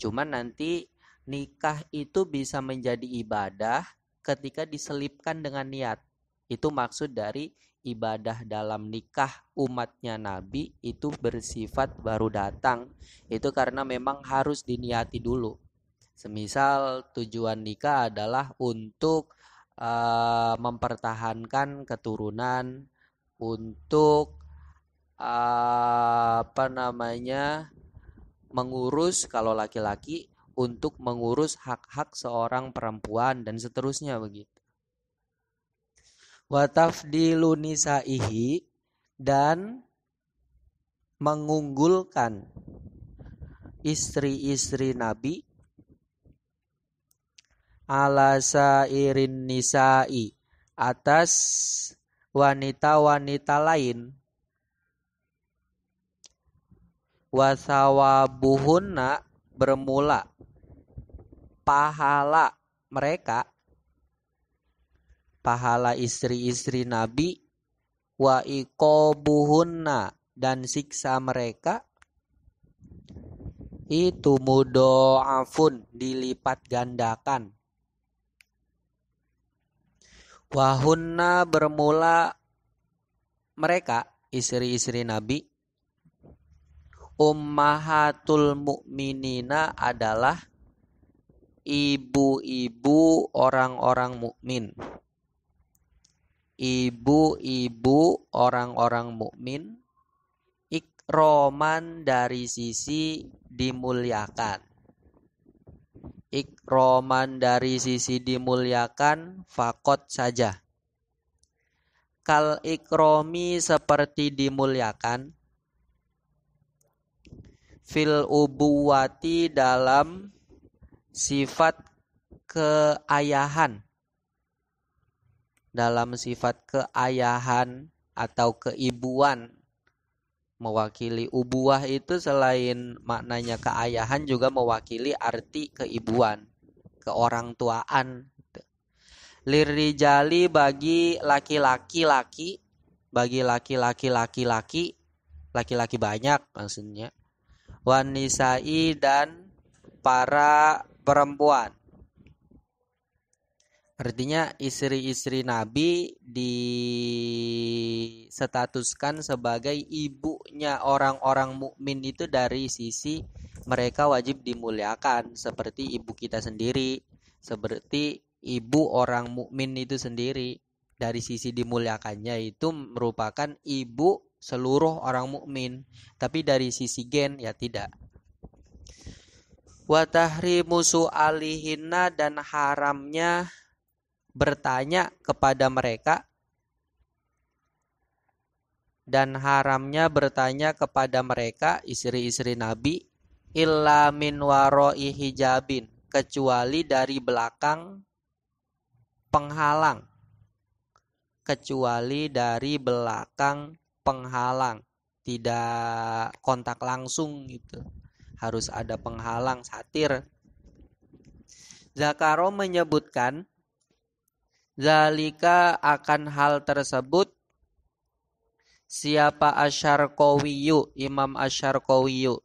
cuman nanti nikah itu bisa menjadi ibadah ketika diselipkan dengan niat. Itu maksud dari ibadah dalam nikah umatnya Nabi itu bersifat baru datang. Itu karena memang harus diniati dulu. Semisal tujuan nikah adalah untuk mempertahankan keturunan, untuk mengurus kalau laki-laki, untuk mengurus hak-hak seorang perempuan dan seterusnya begitu. Wa tafdilu nisaihi dan mengunggulkan istri-istri Nabi ala sairin nisa'i atas wanita-wanita lain, wasawabuhunna bermula pahala mereka, pahala istri-istri Nabi, wa iqabuhunna dan siksa mereka itu mudha'afun dilipat gandakan, wahunna bermula mereka istri-istri Nabi, ummahatul mukminina adalah ibu-ibu orang-orang mukmin. Ibu-ibu orang-orang mukmin ikroman dari sisi dimuliakan. Ikroman dari sisi dimuliakan fakot saja. Kal ikromi seperti dimuliakan, fil ubuwati dalam sifat keayahan, dalam sifat keayahan atau keibuan. Mewakili ubuwah itu selain maknanya keayahan juga mewakili arti keibuan, keorang tuaan. Lirijali bagi laki-laki, bagi laki-laki banyak maksudnya. Wanisai dan para perempuan. Artinya istri-istri Nabi disetatuskan sebagai ibunya orang-orang mukmin itu dari sisi mereka wajib dimuliakan seperti ibu kita sendiri, seperti ibu orang mukmin itu sendiri. Dari sisi dimuliakannya itu merupakan ibu seluruh orang mukmin, tapi dari sisi gen ya tidak. Wa tahrimu su'alihinna dan haramnya bertanya kepada mereka, dan haramnya bertanya kepada mereka istri-istri Nabi, illa min waroi hijabin, kecuali dari belakang penghalang, kecuali dari belakang penghalang, tidak kontak langsung gitu, harus ada penghalang satir. Zakaro menyebutkan zalika akan hal tersebut siapa Asyarqawiyu, Imam Asyarqawiyu,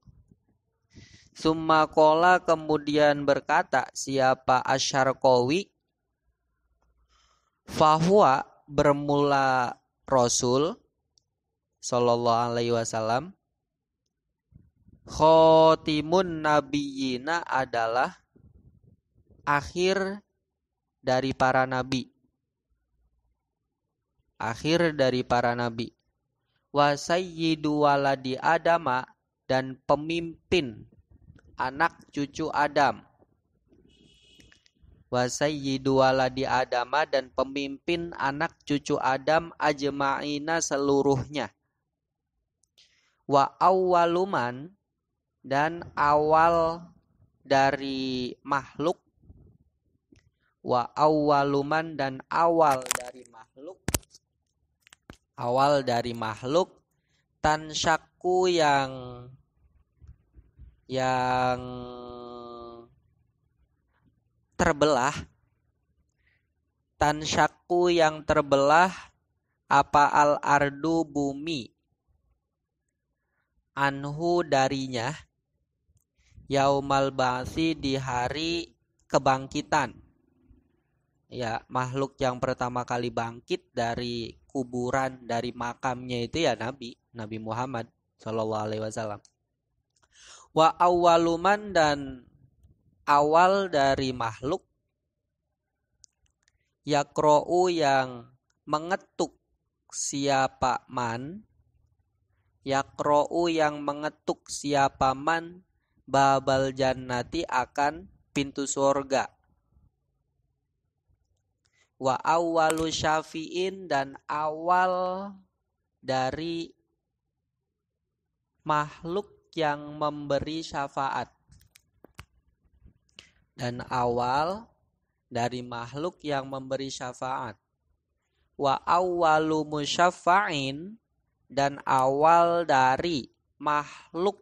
Summa qala kemudian berkata siapa Asyarqawi, fahuwa bermula Rasul sallallahu alaihi wasallam, khotimun nabiyina adalah akhir dari para nabi. Akhir dari para nabi. Wa sayyidu waladi Adama dan pemimpin anak cucu Adam. Wa sayyidu waladi Adama dan pemimpin anak cucu Adam ajma'ina seluruhnya. Wa awwaluman dan awal dari makhluk. Wa awwaluman dan awal dari makhluk. Awal dari makhluk tansyaku yang terbelah, tansyaku yang terbelah apa al-ardu bumi anhu darinya yaumal ba'tsi di hari kebangkitan. Ya, makhluk yang pertama kali bangkit dari kuburan, dari makamnya itu ya Nabi Muhammad sallallahu alaihi wasallam. Wa awwaluman dan awal dari makhluk yakro'u yang mengetuk siapa man, yakro'u yang mengetuk siapa man babal jannati akan pintu surga. Wa awwalu syafi'in dan awal dari makhluk yang memberi syafaat. Dan awal dari makhluk yang memberi syafaat. Wa awwalu musyaffa'in dan awal dari makhluk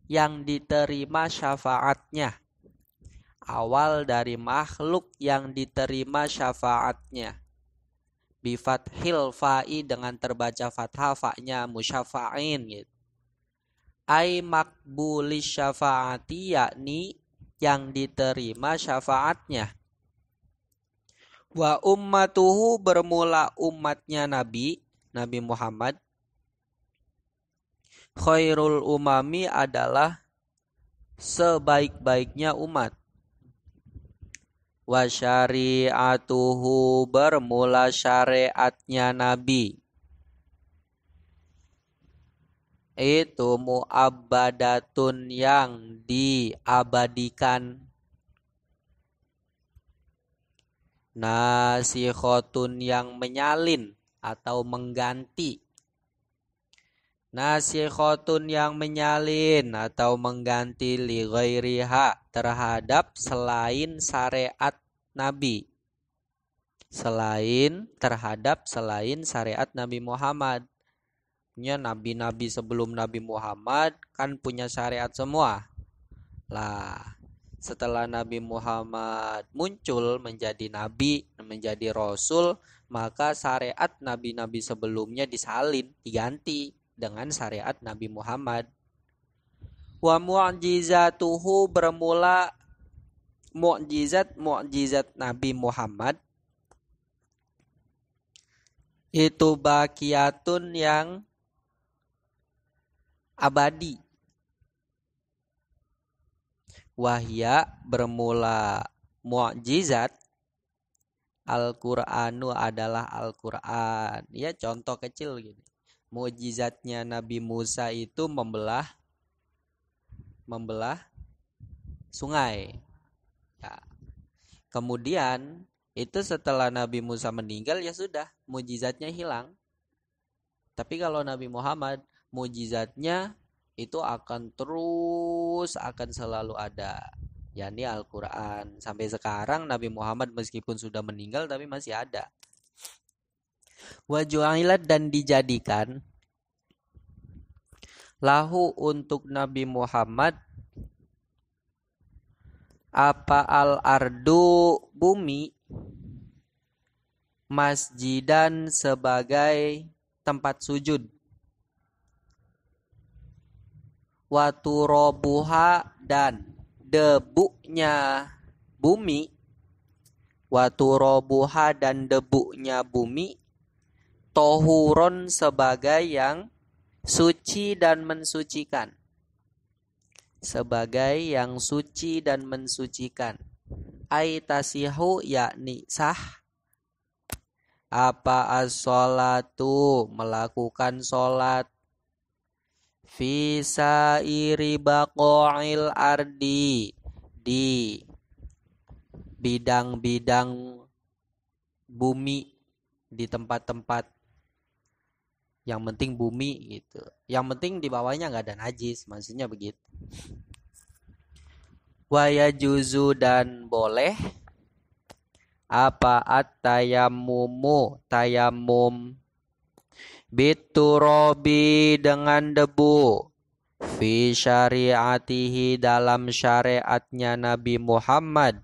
yang diterima syafaatnya. Awal dari makhluk yang diterima syafaatnya. Bifathil fa'i dengan terbaca fathah fa'nya musyafa'in gitu. Ai makbuli syafaati yakni yang diterima syafaatnya. Wa ummatuhu bermula umatnya Nabi Muhammad. Khairul umami adalah sebaik-baiknya umat. Wa syari'atuhu bermula syariatnya Nabi. Itu mu'abbadatun yang diabadikan. Nasikhotun yang menyalin atau mengganti. Nasikhotun yang menyalin atau mengganti li ghairiha terhadap selain syariat Nabi. Selain syariat Nabi Muhammad. Nabi-nabi sebelum Nabi Muhammad kan punya syariat semua. Lah, setelah Nabi Muhammad muncul menjadi nabi, menjadi rasul, maka syariat nabi-nabi sebelumnya disalin, diganti dengan syariat Nabi Muhammad. Wa mu'jizatuhu bermula mu'jizat Nabi Muhammad itu bakiyatun yang abadi. Wahya bermula mu'jizat Al-Qur'anu adalah Al-Qur'an. Ya contoh kecil gini. Mu'jizatnya Nabi Musa itu membelah sungai. Ya. Kemudian itu setelah Nabi Musa meninggal ya sudah, mukjizatnya hilang. Tapi kalau Nabi Muhammad mukjizatnya itu akan selalu ada. yakni Al-Qur'an. Sampai sekarang Nabi Muhammad meskipun sudah meninggal tapi masih ada. Wa ju'ilat dan dijadikan lahu untuk Nabi Muhammad apa al-ardu bumi masjidan sebagai tempat sujud. wa turabuha dan debunya bumi, wa turabuha dan debunya bumi, tohuron sebagai yang suci dan mensucikan, sebagai yang suci dan mensucikan. Aitasihu yakni sah, apa as-sholatu melakukan sholat, fi sairi baqa'il ardi di bidang-bidang bumi, di tempat-tempat yang penting bumi gitu. Yang penting di bawahnya nggak ada najis, maksudnya begitu. Wa yajuzu dan boleh apa at-tayammumu tayamum biturabi dengan debu fi syariatihi dalam syariatnya Nabi Muhammad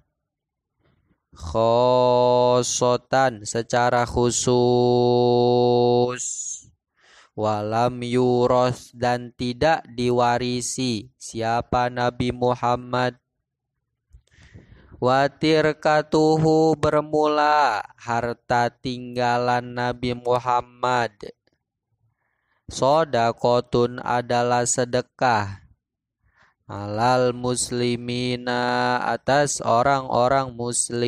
khosotan secara khusus, walam yuros dan tidak diwarisi siapa Nabi Muhammad, watirkatuhu bermula harta tinggalan Nabi Muhammad, sodakotun adalah sedekah, alal muslimina atas orang-orang muslim,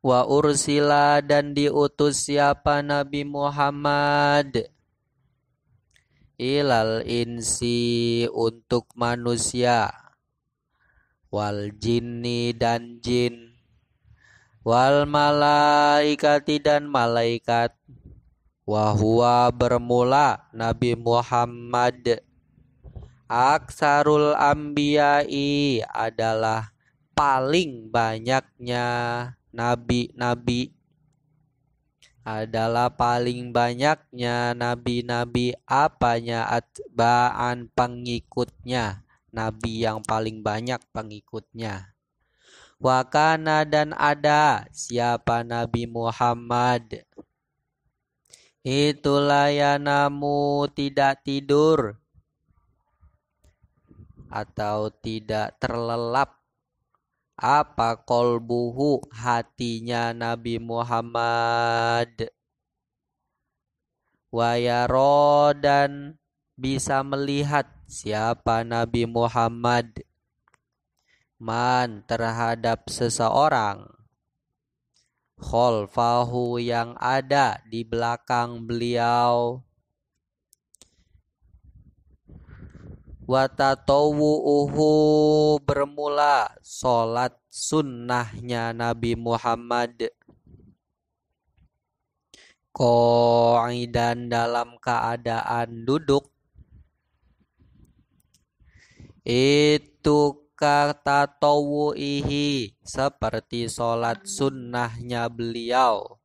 wa ursila dan diutus siapa Nabi Muhammad, ilal insi untuk manusia, wal jinni dan jin, wal malaikati dan malaikat, wahwa bermula Nabi Muhammad aksarul ambiyai adalah paling banyaknya nabi-nabi, adalah paling banyaknya nabi-nabi apanya atba'an pengikutnya, nabi yang paling banyak pengikutnya. Wakana dan ada siapa Nabi Muhammad itulah yanamu tidak tidur atau tidak terlelap apa kolbuhu hatinya Nabi Muhammad, wayaro dan bisa melihat siapa Nabi Muhammad man terhadap seseorang kholfahu yang ada di belakang beliau, watatawu'uhu bermula sholat sunnahnya Nabi Muhammad qa'idan dalam keadaan duduk, itu kata tawu'ihi seperti sholat sunnahnya beliau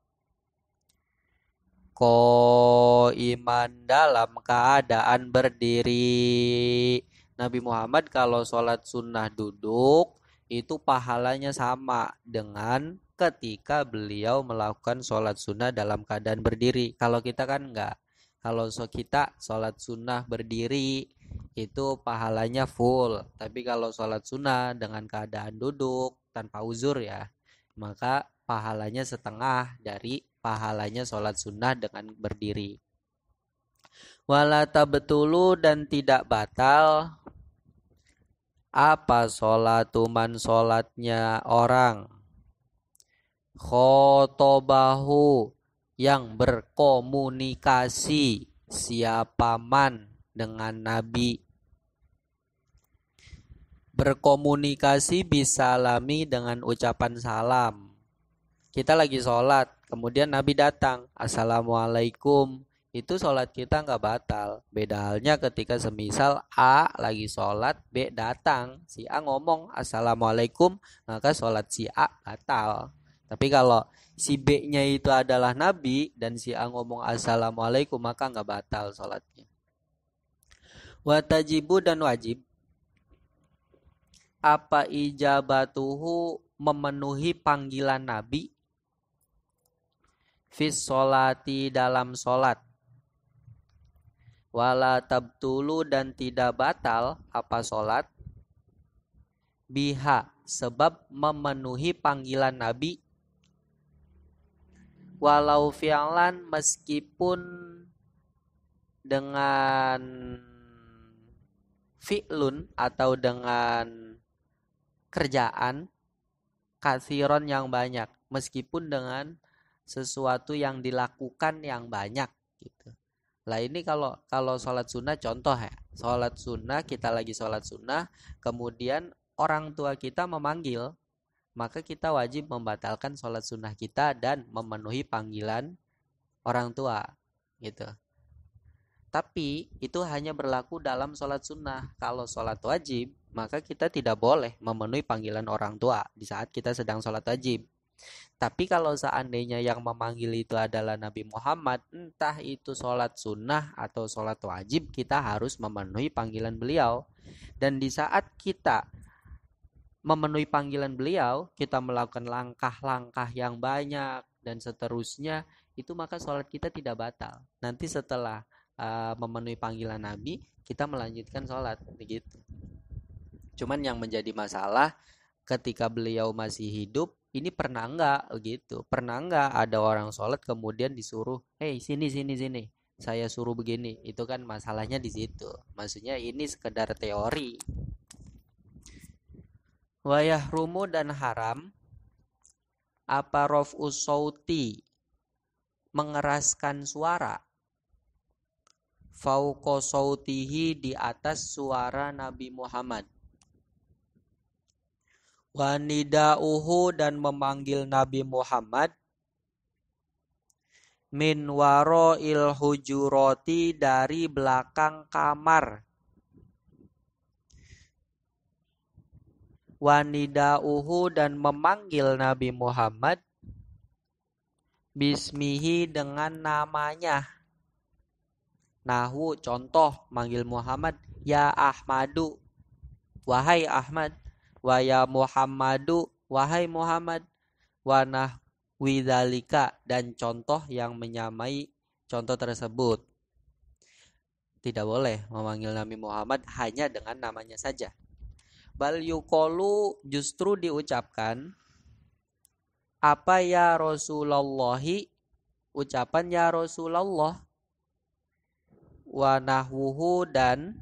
iman dalam keadaan berdiri. Nabi Muhammad kalau sholat sunnah duduk itu pahalanya sama dengan ketika beliau melakukan sholat sunnah dalam keadaan berdiri. Kalau kita kan enggak. Kalau kita sholat sunnah berdiri itu pahalanya full. Tapi kalau sholat sunnah dengan keadaan duduk tanpa uzur ya, maka pahalanya setengah dari pahalanya sholat sunnah dengan berdiri. Wala tabtulu dan tidak batal apa sholatu man sholatnya orang khotobahu yang berkomunikasi siapa man dengan Nabi. Berkomunikasi bisalami dengan ucapan salam. Kita lagi sholat, kemudian Nabi datang, assalamualaikum, itu sholat kita nggak batal. Beda halnya ketika semisal A lagi sholat, B datang, si A ngomong assalamualaikum, maka sholat si A batal. Tapi kalau si B-nya itu adalah Nabi dan si A ngomong assalamualaikum, maka nggak batal sholatnya. Watajibu dan wajib apa ijabatuhu memenuhi panggilan Nabi fis sholati dalam sholat wala tabtulu dan tidak batal apa sholat, biha sebab memenuhi panggilan Nabi, walau fi'lan meskipun dengan fi'lun atau dengan kerjaan, kathiron yang banyak, meskipun dengan sesuatu yang dilakukan yang banyak gitu. Lah ini kalau sholat sunnah contoh ya, sholat sunnah kita lagi sholat sunnah, kemudian orang tua kita memanggil, maka kita wajib membatalkan sholat sunnah kita dan memenuhi panggilan orang tua gitu. Tapi itu hanya berlaku dalam sholat sunnah. Kalau sholat wajib, maka kita tidak boleh memenuhi panggilan orang tua di saat kita sedang sholat wajib. Tapi kalau seandainya yang memanggil itu adalah Nabi Muhammad, entah itu sholat sunnah atau sholat wajib, kita harus memenuhi panggilan beliau. Dan di saat kita memenuhi panggilan beliau, kita melakukan langkah-langkah yang banyak dan seterusnya, itu maka sholat kita tidak batal. Nanti setelah memenuhi panggilan Nabi, kita melanjutkan sholat begitu. Cuman yang menjadi masalah ketika beliau masih hidup, ini pernah enggak gitu? Pernah enggak ada orang sholat kemudian disuruh, "Hey, sini, saya suruh begini." Itu kan masalahnya di situ. Maksudnya ini sekedar teori. Wayah rumu dan haram apa raf'us sauti, mengeraskan suara, fauqa sautihi, di atas suara Nabi Muhammad, wa nida'uhu, dan memanggil Nabi Muhammad, min waro'il hujurati, dari belakang kamar, wa nida'uhu, dan memanggil Nabi Muhammad, bismihi, dengan namanya. Nahu contoh manggil Muhammad, ya Ahmadu, wahai Ahmad, wa ya Muhammadu, wahai Muhammad, wa nahwi dzalika, dan contoh yang menyamai contoh tersebut. Tidak boleh memanggil Nabi Muhammad hanya dengan namanya saja. Bal yuqalu, justru diucapkan, apa ya Rasulullahi, ucapan ya Rasulullah, wa nahwuhu, dan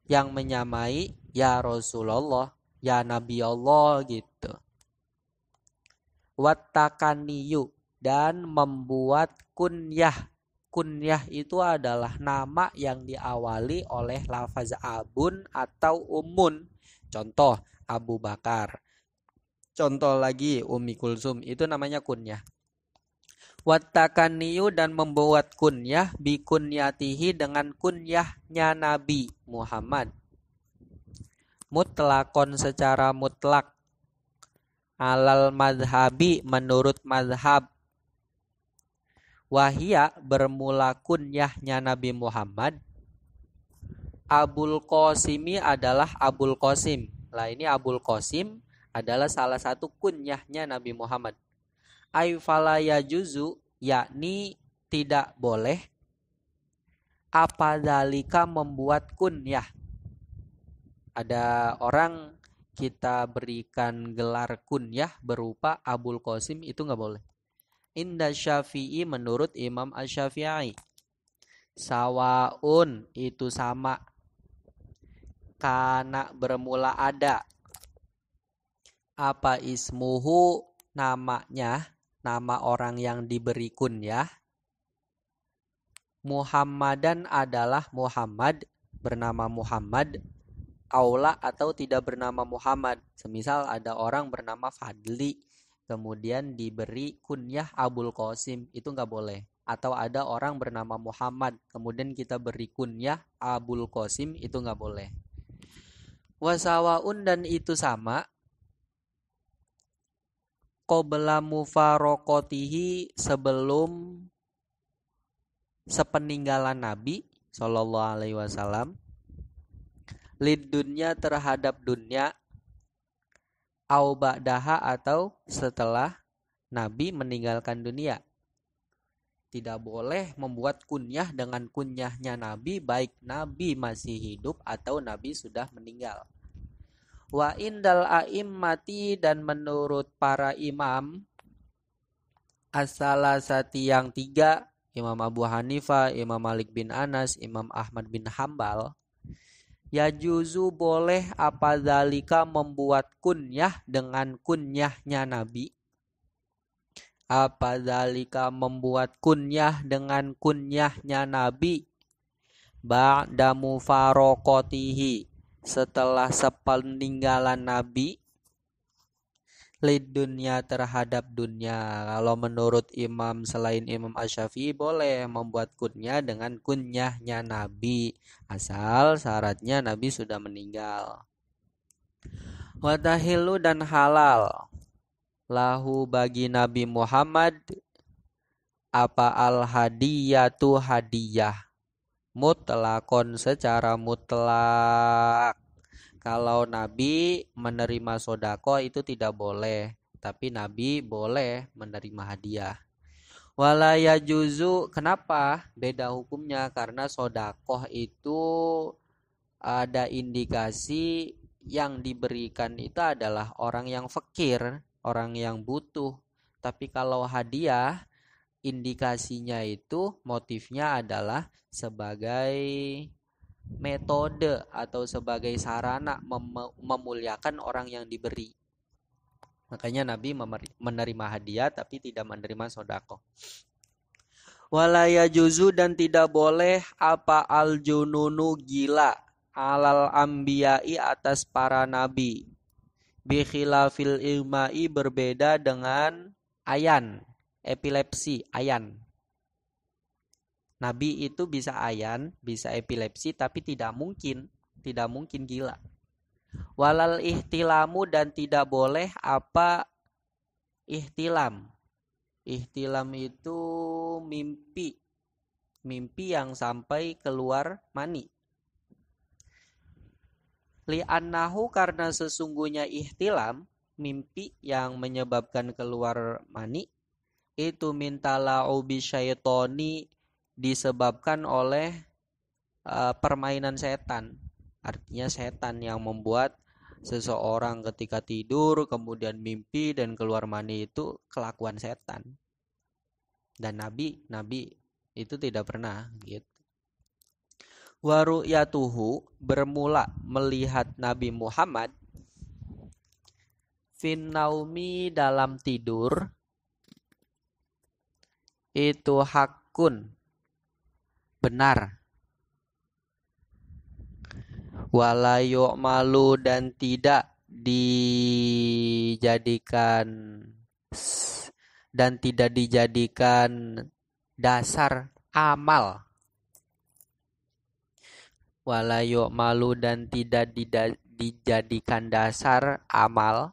yang menyamai ya Rasulullah, ya Nabi Allah gitu. Wattakaniyu, dan membuat kunyah. Kunyah itu adalah nama yang diawali oleh lafaz abun atau umun. Contoh Abu Bakar. Contoh lagi Ummi Kulsum, itu namanya kunyah. Wattakaniyu, dan membuat kunyah, bikunyatihi, dengan kunyahnya Nabi Muhammad, mutlakon, secara mutlak, alal madhabi, menurut madhab, wahia, bermula kunyahnya Nabi Muhammad, Abul Qasimi, adalah Abul Qasim. Lah ini Abul Qasim adalah salah satu kunyahnya Nabi Muhammad. Ay fala yajuzu, yakni tidak boleh, apa dzalika, membuat kunyah. Ada orang kita berikan gelar kunyah berupa Abul Qasim, itu nggak boleh. Inda Syafi'i, menurut Imam Asy-Syafi'i, sawaun, itu sama, kana, bermula ada, apa ismuhu, namanya, nama orang yang diberi kunyah, Muhammadan, adalah Muhammad, bernama Muhammad, aula, atau tidak bernama Muhammad. Semisal ada orang bernama Fadli, kemudian diberi kunyah Abul Qasim, itu nggak boleh. Atau ada orang bernama Muhammad, kemudian kita beri kunyah Abul Qasim, itu nggak boleh. Wasawaun, dan itu sama, qabla mufarokotihi, sebelum sepeninggalan Nabi Sallallahu Alaihi Wasallam, lid dunya, terhadap dunia, au ba'daha, atau setelah Nabi meninggalkan dunia. Tidak boleh membuat kunyah dengan kunyahnya Nabi, baik Nabi masih hidup atau Nabi sudah meninggal. Wa indal a'immati, dan menurut para imam, as-salasati yang 3, Imam Abu Hanifah, Imam Malik bin Anas, Imam Ahmad bin Hambal, ya juzu boleh apa zalika membuat kunyah dengan kunyahnya Nabi. Apa zalika membuat kunyah dengan kunyahnya Nabi. Ba'da mufarokotihi, setelah sepeninggalan Nabi. Lid dunia, terhadap dunia. Kalau menurut imam selain Imam Asy-Syafi'i boleh membuat kunyah dengan kunyahnya Nabi, asal syaratnya Nabi sudah meninggal. Watahilu, dan halal lahu bagi Nabi Muhammad apa al hadiyatu hadiyah mutlakon, secara mutlak. Kalau Nabi menerima sodako itu tidak boleh, tapi Nabi boleh menerima hadiah. Wala yajuzu, kenapa beda hukumnya? Karena sodakoh itu ada indikasi yang diberikan itu adalah orang yang fakir, orang yang butuh. Tapi kalau hadiah, indikasinya itu motifnya adalah sebagai metode atau sebagai sarana memuliakan orang yang diberi. Makanya Nabi menerima hadiah tapi tidak menerima sodako. Wala yajuzu, dan tidak boleh apa al-jununu, gila, alal ambiyai, atas para nabi. Bi khilafil ilmai, berbeda dengan ayan, epilepsi, ayan. Nabi itu bisa ayan, bisa epilepsi, tapi tidak mungkin gila. Walal ihtilamu, dan tidak boleh apa ihtilam. Ihtilam itu mimpi yang sampai keluar mani. Li'annahu, karena sesungguhnya ihtilam, mimpi yang menyebabkan keluar mani, itu mintala'u bisyaitoni, disebabkan oleh permainan setan. Artinya setan yang membuat seseorang ketika tidur kemudian mimpi dan keluar mani, itu kelakuan setan. Dan Nabi itu tidak pernah gitu. Wa ru'yatuhu, bermula melihat Nabi Muhammad, fin naumi, dalam tidur, itu hakun, benar. Wala yu'malu, dan tidak dijadikan dasar amal. Wala yu'malu, dan tidak dijadikan dasar amal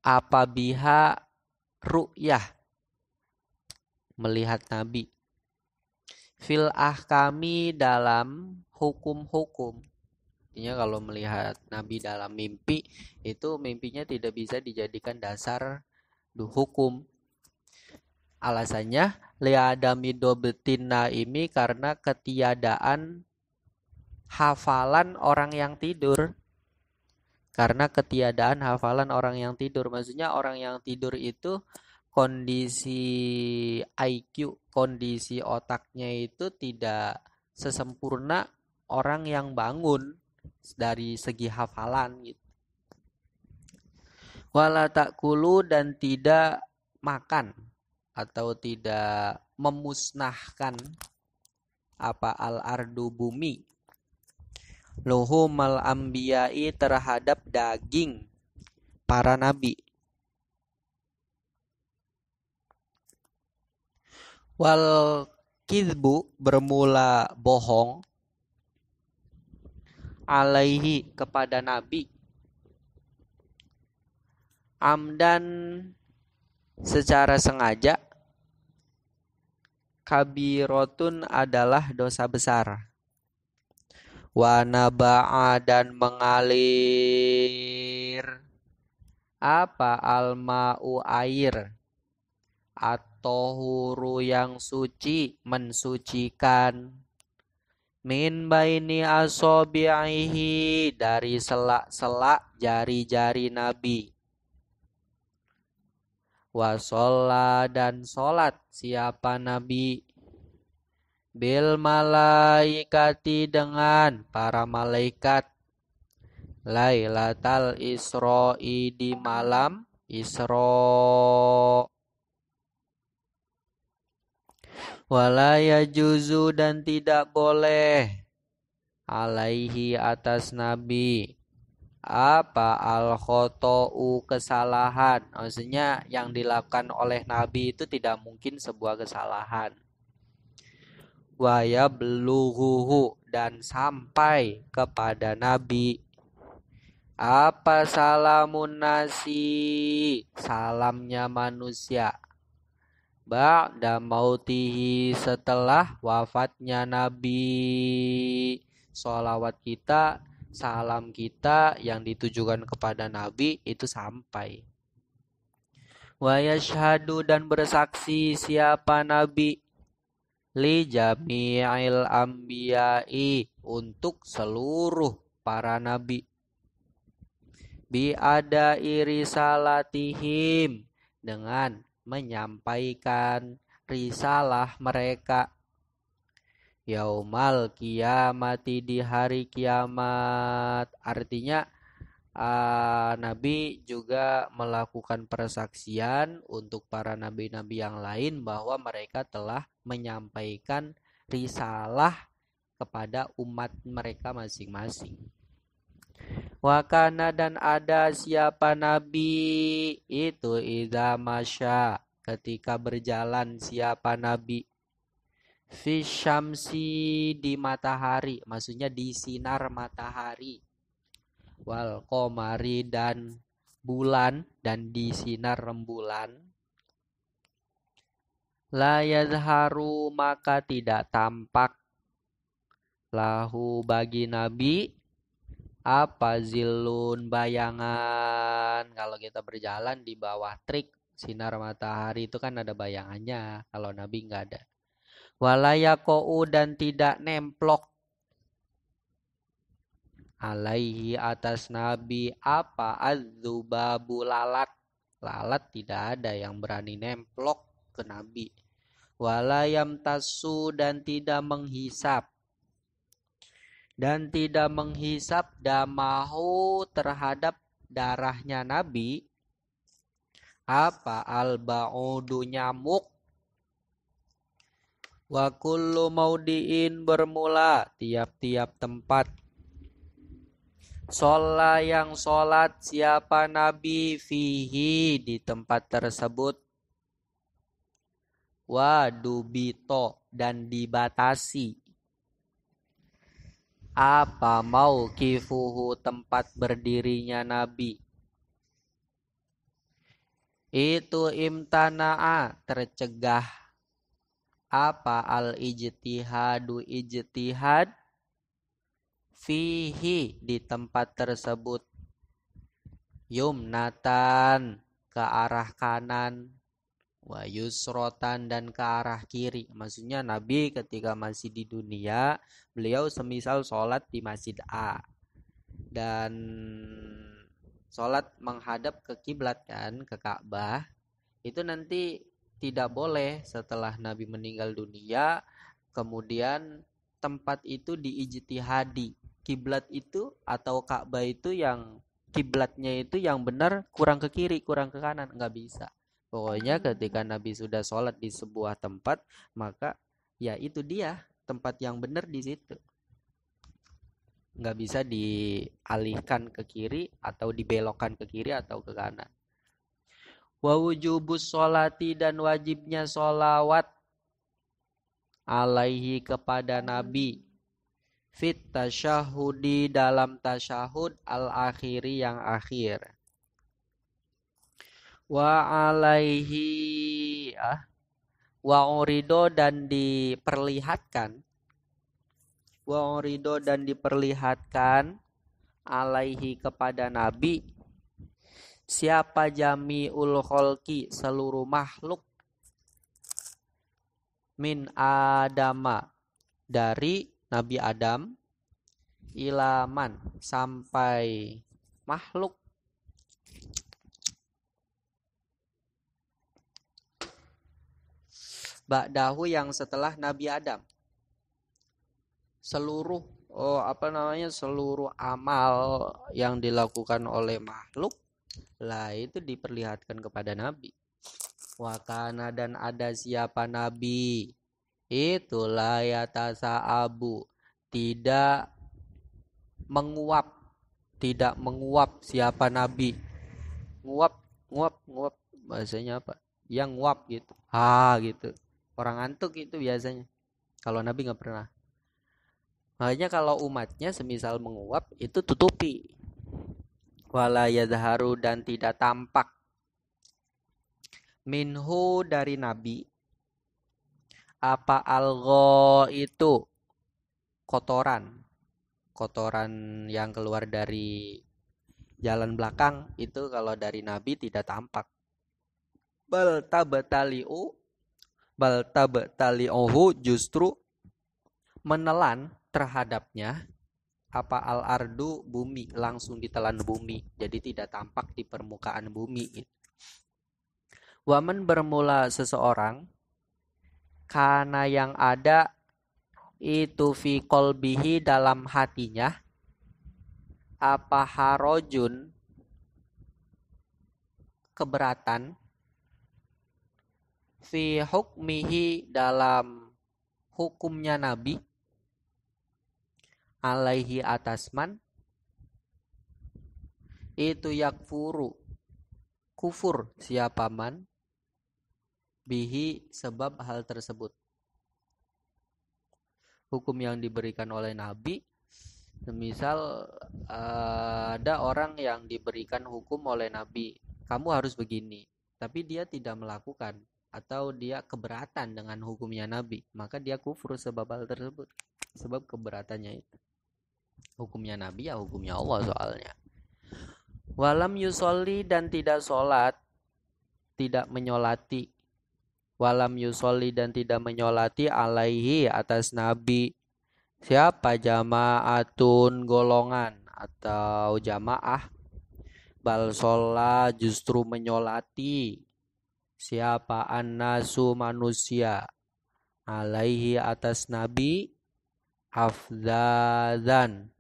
apa biha ru'yah, melihat Nabi, fil ahkami, dalam hukum-hukum. Artinya kalau melihat Nabi dalam mimpi, itu mimpinya tidak bisa dijadikan dasar hukum. Alasannya li'adami dobetin naimi, karena ketiadaan hafalan orang yang tidur. Karena ketiadaan hafalan orang yang tidur. Maksudnya orang yang tidur itu kondisi IQ, kondisi otaknya itu tidak sesempurna orang yang bangun dari segi hafalan gitu. Wala ta'kulu, dan tidak makan atau tidak memusnahkan apa al-ardu, bumi, luhumal ambiyai, terhadap daging para nabi. Wal kizbu, bermula bohong, alaihi, kepada Nabi, amdan, secara sengaja, kabirotun, adalah dosa besar. Wa naba'a, dan mengalir apa alma'u, air, at-tahuru yang suci, mensucikan. Min baini asabi'ihi, dari selak-selak jari-jari Nabi. Wa sholla, dan sholat siapa Nabi. Bil malaikati, dengan para malaikat. Lailatal Isro'i, di malam Isra. Wala yajuzu, dan tidak boleh. Alaihi, atas Nabi. Apa al-khoto'u, kesalahan. Maksudnya yang dilakukan oleh Nabi itu tidak mungkin sebuah kesalahan. Wa yablughuhu, dan sampai kepada Nabi. Apa salamun nasi, salamnya manusia. Ba'da mautihi, setelah wafatnya Nabi. Sholawat kita, salam kita yang ditujukan kepada Nabi itu sampai. Wa yashhadu, dan bersaksi siapa Nabi. Li jami'il anbiya'i, untuk seluruh para Nabi. Bi ada irisalatihim, dengan menyampaikan risalah mereka. Yaumal kiamati, di hari kiamat. Artinya Nabi juga melakukan persaksian untuk para nabi-nabi yang lain bahwa mereka telah menyampaikan risalah kepada umat mereka masing-masing. Wakana, dan ada siapa Nabi itu idza masya, ketika berjalan siapa Nabi. Fi syamsi, di matahari, maksudnya di sinar matahari. Wal qamari, dan bulan, dan di sinar rembulan. La yazharu, maka tidak tampak. Lahu, bagi Nabi. Apa zilun, bayangan. Kalau kita berjalan di bawah terik sinar matahari itu kan ada bayangannya. Kalau Nabi enggak ada. Walayakou, dan tidak nemplok. Alaihi, atas Nabi. Apa adzubabu, lalat. Lalat tidak ada yang berani nemplok ke Nabi. Walayam tasu, dan tidak menghisap. Dan tidak menghisap damahu, terhadap darahnya Nabi. Apa al-ba'udu, nyamuk. Wa kullu maudiin, bermula tiap-tiap tempat. Sholat, yang sholat siapa Nabi. Fihi, di tempat tersebut. Wa dubito, dan dibatasi. Apa mauqifuhu, tempat berdirinya Nabi. Itu imtana'a, tercegah. Apa al-ijtihadu, ijtihad. Fihi, di tempat tersebut. Yumnatan, ke arah kanan. Wa yusrotan, dan ke arah kiri. Maksudnya Nabi ketika masih di dunia, beliau semisal sholat di masjid A dan sholat menghadap ke kiblat kan, ke Ka'bah. Itu nanti tidak boleh setelah Nabi meninggal dunia kemudian tempat itu diijtihadi. Kiblat itu atau Ka'bah itu yang kiblatnya itu yang benar kurang ke kiri, kurang ke kanan, nggak bisa. Pokoknya ketika Nabi sudah sholat di sebuah tempat, maka ya itu dia tempat yang benar di situ. Nggak bisa dialihkan ke kiri atau dibelokkan ke kiri atau ke kanan. Wa wujubus sholati, dan wajibnya sholawat alaihi, kepada Nabi. Fit tasyahudi, dalam tasyahud al-akhiri, yang akhir. Wa alaihi wa urido, dan diperlihatkan. Wa urido, dan diperlihatkan alaihi, kepada Nabi. Siapa jami'ul kholqi, seluruh makhluk. min Adama, dari Nabi Adam, ilaman, sampai makhluk, ba'dahu, yang setelah Nabi Adam. Seluruh seluruh amal yang dilakukan oleh makhluk lah itu diperlihatkan kepada Nabi. Wakana, dan ada siapa Nabi, itulah yatasa'abu, tidak menguap siapa Nabi. Nguap bahasanya apa? Yang nguap gitu. Gitu. Orang antuk itu biasanya. Kalau Nabi nggak pernah. Makanya kalau umatnya semisal menguap itu tutupi. Wala yadharu, dan tidak tampak. Minhu, dari Nabi, apa algho, itu kotoran yang keluar dari jalan belakang, itu kalau dari Nabi tidak tampak. Bal tabtali'uhu, justru menelan terhadapnya apa al-ardu, bumi, langsung ditelan bumi, jadi tidak tampak di permukaan bumi. Waman, bermula seseorang, karena yang ada itu fi qalbihi, dalam hatinya, apa harojun, keberatan, fi hukmihi, dalam hukumnya Nabi, alaihi, atas man, itu yakfuru, kufur siapa man, bihi, sebab hal tersebut. Hukum yang diberikan oleh Nabi, misal ada orang yang diberikan hukum oleh Nabi, kamu harus begini, tapi dia tidak melakukan, atau dia keberatan dengan hukumnya Nabi, maka dia kufur sebab hal tersebut, sebab keberatannya itu. Hukumnya Nabi ya hukumnya Allah soalnya. Walam yusolli, dan tidak sholat, tidak menyolati. Walam yusolli, dan tidak menyolati, alaihi, atas Nabi, siapa jamaatun, golongan atau jamaah. Bal sholla, justru menyolati, siapa annasu, manusia, alaihi, atas Nabi, afdhadan,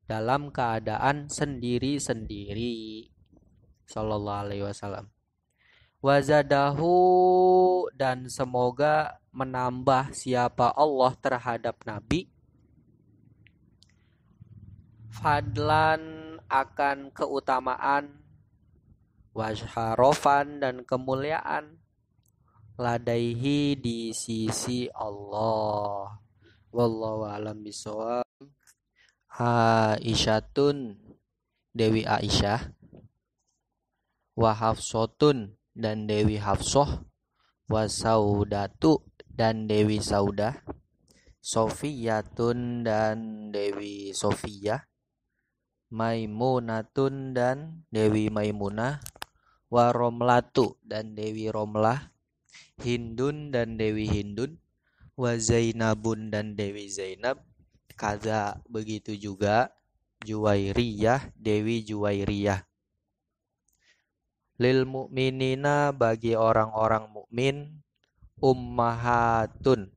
dalam keadaan sendiri-sendiri, sallallahu alaihi wasallam. Wazadahu, dan semoga menambah siapa Allah terhadap Nabi, fadlan, akan keutamaan, washarofan, dan kemuliaan, ladaihi, di sisi Allah. Wallahu a'lam bishawab. Aisyatun, Dewi Aisyah, wa Hafsotun, dan Dewi Hafsoh, wa Saudatu, dan Dewi Saudah, Sofiyatun, dan Dewi Sofiyah, Maimunatun, dan Dewi Maimunah, wa Romlatu, dan Dewi Romlah, Hindun, dan Dewi Hindun, wa Zainabun, dan Dewi Zainab, kada, begitu juga Juwairiyah, Dewi Juwairiyah. Lil mu'minina, bagi orang-orang mukmin, ummahatun,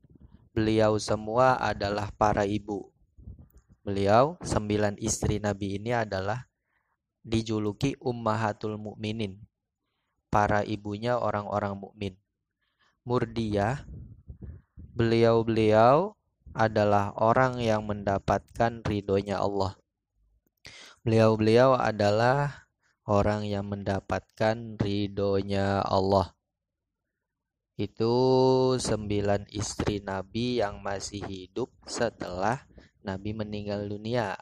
beliau semua adalah para ibu. Beliau 9 istri Nabi ini adalah dijuluki ummahatul mukminin, para ibunya orang-orang mukmin. Murdiyah, beliau adalah orang yang mendapatkan ridhonya Allah. Beliau adalah orang yang mendapatkan ridhonya Allah. Itu 9 istri Nabi yang masih hidup setelah Nabi meninggal dunia.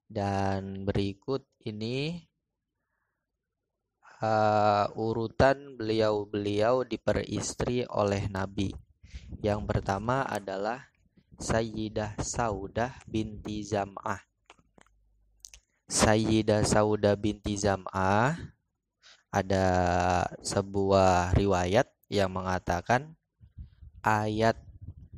Dan berikut ini urutan beliau diperistri oleh Nabi. Yang pertama adalah Sayyidah Saudah binti Zam'ah. Sayyidah Saudah binti Zam'ah, ada sebuah riwayat yang mengatakan ayat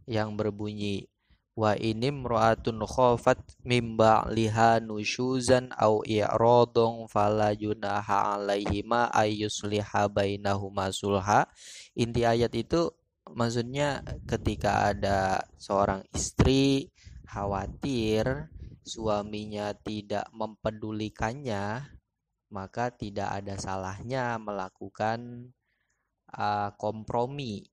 yang berbunyi wa inim ro'atun khofat mimba liha nusyuzan au i'radong fala junaha alaihima ayyusliha bainahuma sulha. Inti ayat itu maksudnya ketika ada seorang istri khawatir suaminya tidak mempedulikannya, maka tidak ada salahnya melakukan kompromi.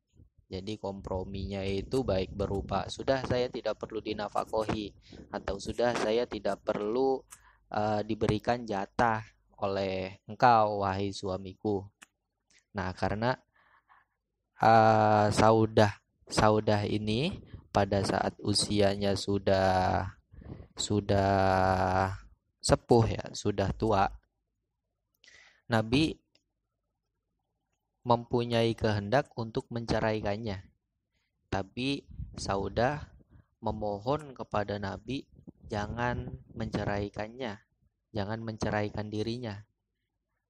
Jadi komprominya itu baik berupa sudah saya tidak perlu dinafkahi atau sudah saya tidak perlu diberikan jatah oleh engkau wahai suamiku. Nah, karena saudah ini pada saat usianya sudah sepuh ya, sudah tua, Nabi mempunyai kehendak untuk menceraikannya. Tapi Saudah memohon kepada Nabi jangan menceraikannya, jangan menceraikan dirinya.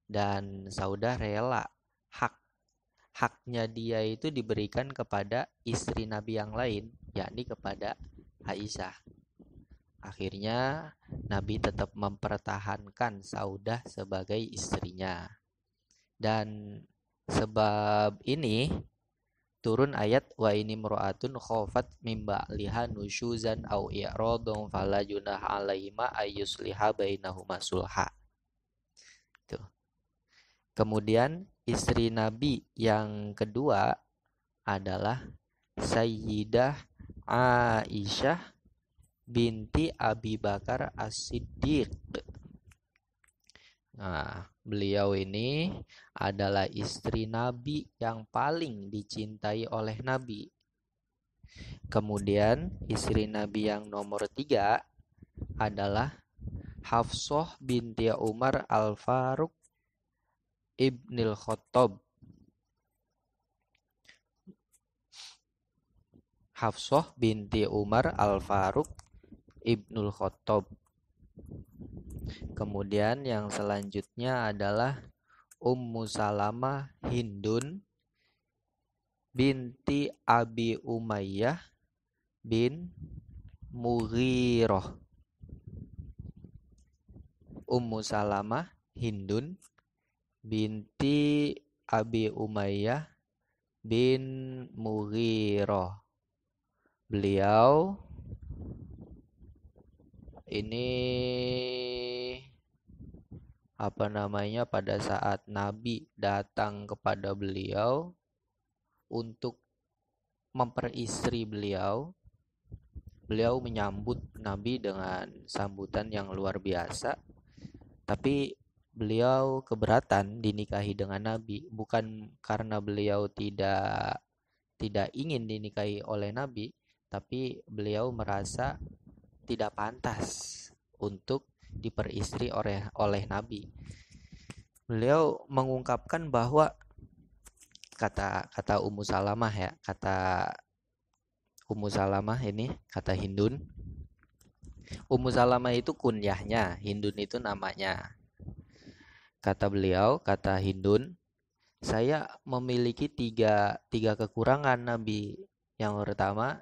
Dan Saudah rela haknya dia itu diberikan kepada istri Nabi yang lain, yakni kepada Aisyah. Akhirnya Nabi tetap mempertahankan Saudah sebagai istrinya. Dan sebab ini turun ayat wa ini mura'atun khofat mimba liha nusyuzan au i'radun fala junaha alaihima ayyusliha bainahuma sulha. Tuh. Kemudian istri Nabi yang kedua adalah Sayyidah Aisyah binti Abi Bakar As-Siddiq. Nah, beliau ini adalah istri Nabi yang paling dicintai oleh Nabi. Kemudian istri Nabi yang nomor 3 adalah Hafsah binti Umar Al-Faruq Ibnil Khattab. Hafsah binti Umar Al-Faruq Ibnul Khattab. Kemudian yang selanjutnya adalah Ummu Salamah Hindun binti Abi Umayyah bin Mughirah. Ummu Salamah Hindun binti Abi Umayyah bin Mughirah. Beliau ini pada saat Nabi datang kepada beliau untuk memperistri beliau menyambut Nabi dengan sambutan yang luar biasa. Tapi beliau keberatan dinikahi dengan Nabi, bukan karena beliau tidak ingin dinikahi oleh Nabi, tapi beliau merasa tidak pantas untuk diperistri oleh Nabi. Beliau mengungkapkan bahwa kata Ummu Salamah ya, kata Ummu Salamah ini, kata Hindun. Ummu Salamah itu kunyahnya, Hindun itu namanya. Kata beliau, kata Hindun, saya memiliki tiga kekurangan Nabi. Yang pertama,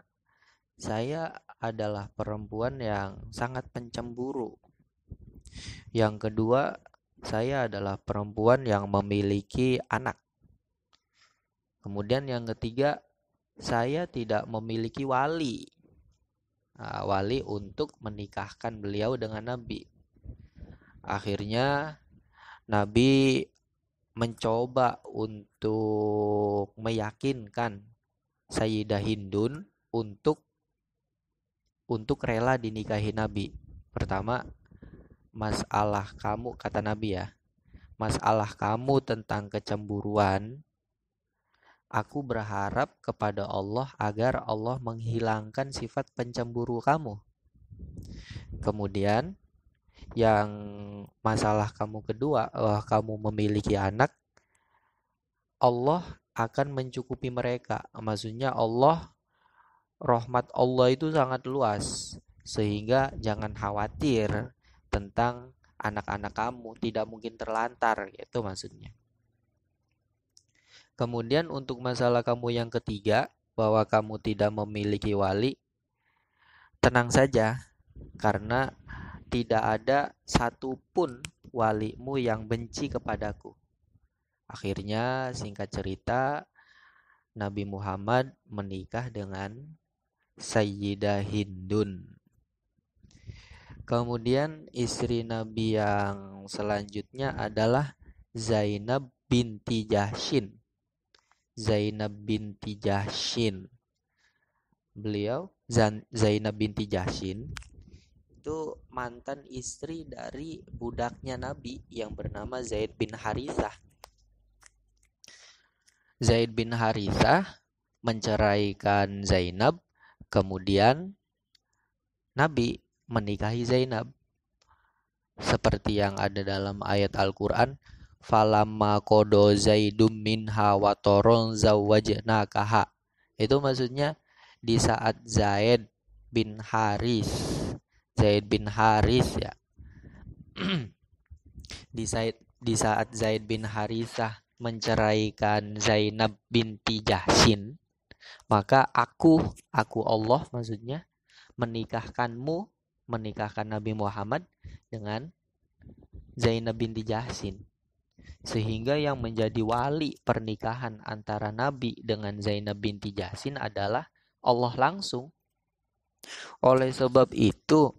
saya adalah perempuan yang sangat pencemburu. Yang kedua, saya adalah perempuan yang memiliki anak. Kemudian yang ketiga, saya tidak memiliki wali. Wali untuk menikahkan beliau dengan Nabi. Akhirnya Nabi mencoba untuk meyakinkan Sayyidah Hindun untuk rela dinikahi Nabi. Pertama, masalah kamu, kata Nabi ya, masalah kamu tentang kecemburuan, aku berharap kepada Allah agar Allah menghilangkan sifat pencemburu kamu. Kemudian yang masalah kamu kedua, kamu memiliki anak, Allah akan mencukupi mereka. Maksudnya rahmat Allah itu sangat luas, sehingga jangan khawatir tentang anak-anak kamu, tidak mungkin terlantar, itu maksudnya. Kemudian untuk masalah kamu yang ketiga, bahwa kamu tidak memiliki wali, tenang saja, karena tidak ada satupun walimu yang benci kepadaku. Akhirnya singkat cerita, Nabi Muhammad menikah dengan Sayyidah Hindun. Kemudian istri Nabi yang selanjutnya adalah Zainab binti Jahsyin. Zainab binti Jahsyin. Beliau Zainab binti Jahsyin itu mantan istri dari budaknya Nabi yang bernama Zaid bin Harithah. Zaid bin Harithah menceraikan Zainab, kemudian Nabi menikahi Zainab. Seperti yang ada dalam ayat Al-Quran, falamma qada Zaidum minha watoron zawwajnakaha. Itu maksudnya di saat Zaid bin Haris ya. di saat Zaid bin Harithah menceraikan Zainab binti Jahsyin, maka aku Allah maksudnya menikahkan Nabi Muhammad dengan Zainab binti Jahsyin. Sehingga yang menjadi wali pernikahan antara Nabi dengan Zainab binti Jahsyin adalah Allah langsung. Oleh sebab itu,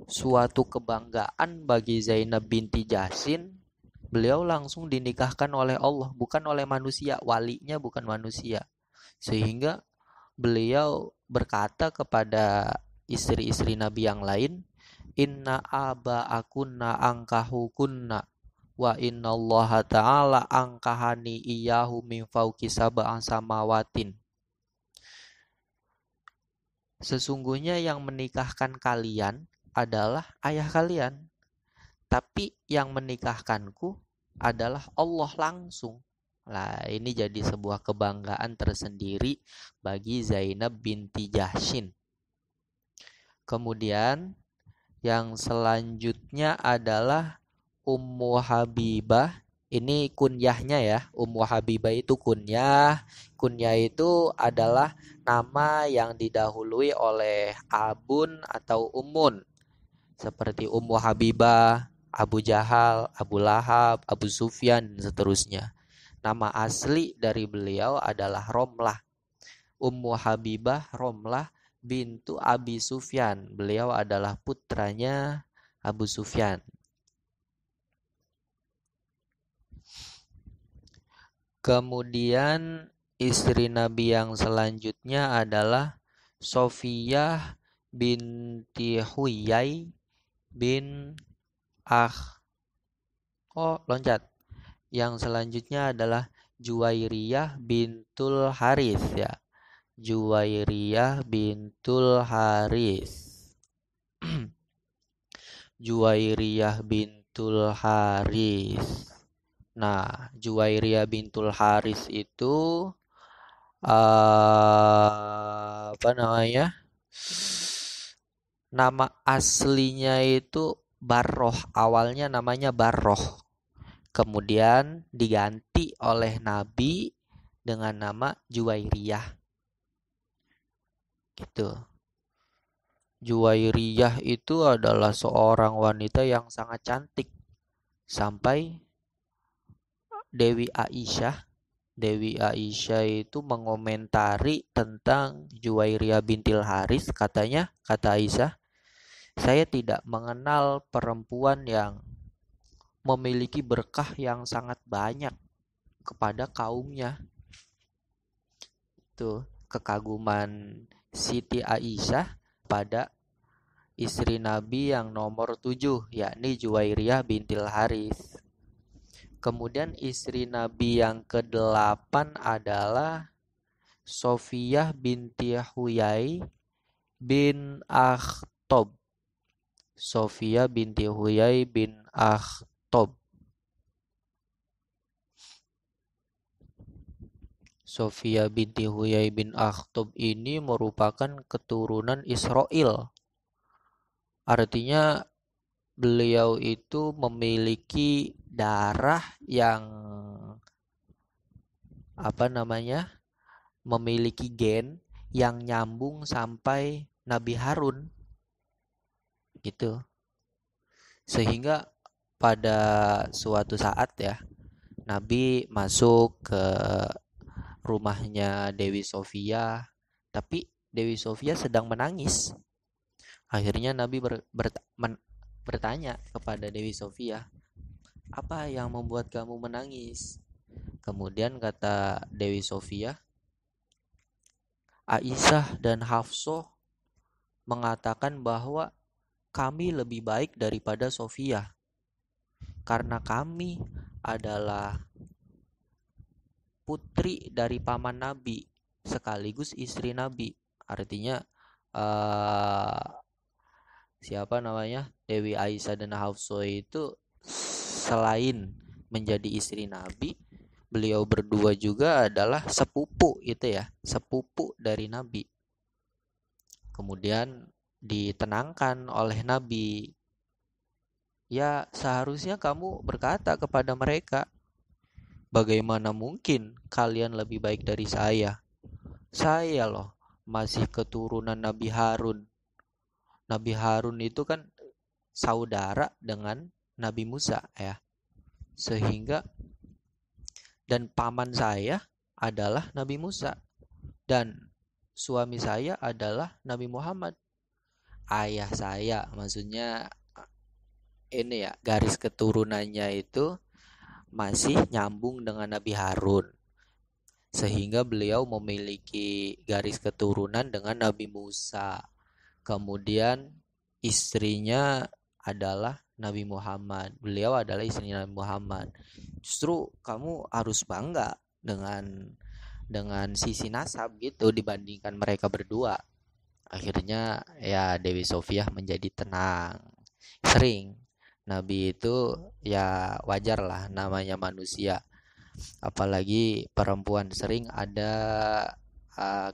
suatu kebanggaan bagi Zainab binti Jahsyin, beliau langsung dinikahkan oleh Allah, bukan oleh manusia. Walinya bukan manusia. Sehingga beliau berkata kepada istri-istri Nabi yang lain, inna aba'akunna angkahukunna wa inna Allah ta'ala angkahani iyahu min fauqi sab'an samawatin. Sesungguhnya yang menikahkan kalian adalah ayah kalian, tapi yang menikahkanku adalah Allah langsung. Nah, ini jadi sebuah kebanggaan tersendiri bagi Zainab binti Jahsyin. Kemudian yang selanjutnya adalah Ummu Habibah. Ini kunyahnya ya. Ummu Habibah itu kunyah. Kunyah itu adalah nama yang didahului oleh abun atau ummun. Seperti Ummu Habibah, Abu Jahal, Abu Lahab, Abu Sufyan, dan seterusnya. Nama asli dari beliau adalah Romlah. Ummu Habibah Romlah bintu Abi Sufyan. Beliau adalah putranya Abu Sufyan. Kemudian istri Nabi yang selanjutnya adalah Sofiyah binti Huyai bin loncat. Yang selanjutnya adalah Juwairiyah bintul Haris ya. Juwairiyah bintul Haris. Juwairiyah bintul Haris. Nah, Juwairiyah bintul Haris itu apa namanya? Nama aslinya itu Barroh. Awalnya namanya Barroh. Kemudian diganti oleh Nabi dengan nama Juwairiyah. Gitu. Juwairiyah itu adalah seorang wanita yang sangat cantik. Sampai Dewi Aisyah itu mengomentari tentang Juwairiyah bintil Haris. Kata Aisyah, saya tidak mengenal perempuan yang memiliki berkah yang sangat banyak kepada kaumnya. Itu kekaguman Siti Aisyah pada istri Nabi yang nomor 7, yakni Juwairiyah bintil Haris. Kemudian istri Nabi yang ke-8 adalah Sofiyah binti Huyai bin Akhtob. Sofiyah binti Huyai bin Akhtob. Sofiyah binti Huyai bin Akhtob ini merupakan keturunan Israel. Artinya beliau itu memiliki darah yang memiliki gen yang nyambung sampai Nabi Harun gitu. Sehingga pada suatu saat ya, Nabi masuk ke rumahnya Dewi Sofia, tapi Dewi Sofia sedang menangis. Akhirnya Nabi bertanya kepada Dewi Sofia, apa yang membuat kamu menangis? Kemudian kata Dewi Sofia, Aisyah dan Hafsah mengatakan bahwa kami lebih baik daripada Sofia karena kami adalah putri dari paman Nabi sekaligus istri Nabi. Artinya siapa namanya, Dewi Aisyah dan Hafsah itu selain menjadi istri Nabi, beliau berdua juga adalah sepupu itu ya, sepupu dari Nabi. Kemudian ditenangkan oleh Nabi, ya seharusnya kamu berkata kepada mereka, bagaimana mungkin kalian lebih baik dari saya? Saya loh masih keturunan Nabi Harun. Nabi Harun itu kan saudara dengan Nabi Musa ya. Sehingga dan paman saya adalah Nabi Musa dan suami saya adalah Nabi Muhammad. Ayah saya, maksudnya ini ya, garis keturunannya itu masih nyambung dengan Nabi Harun. Sehingga beliau memiliki garis keturunan dengan Nabi Musa. Kemudian istrinya adalah Nabi Muhammad. Beliau adalah istrinya Nabi Muhammad. Justru kamu harus bangga dengan sisi nasab gitu dibandingkan mereka berdua. Akhirnya ya Dewi Sofia menjadi tenang. Sering Nabi itu ya wajar lah, namanya manusia. Apalagi perempuan sering ada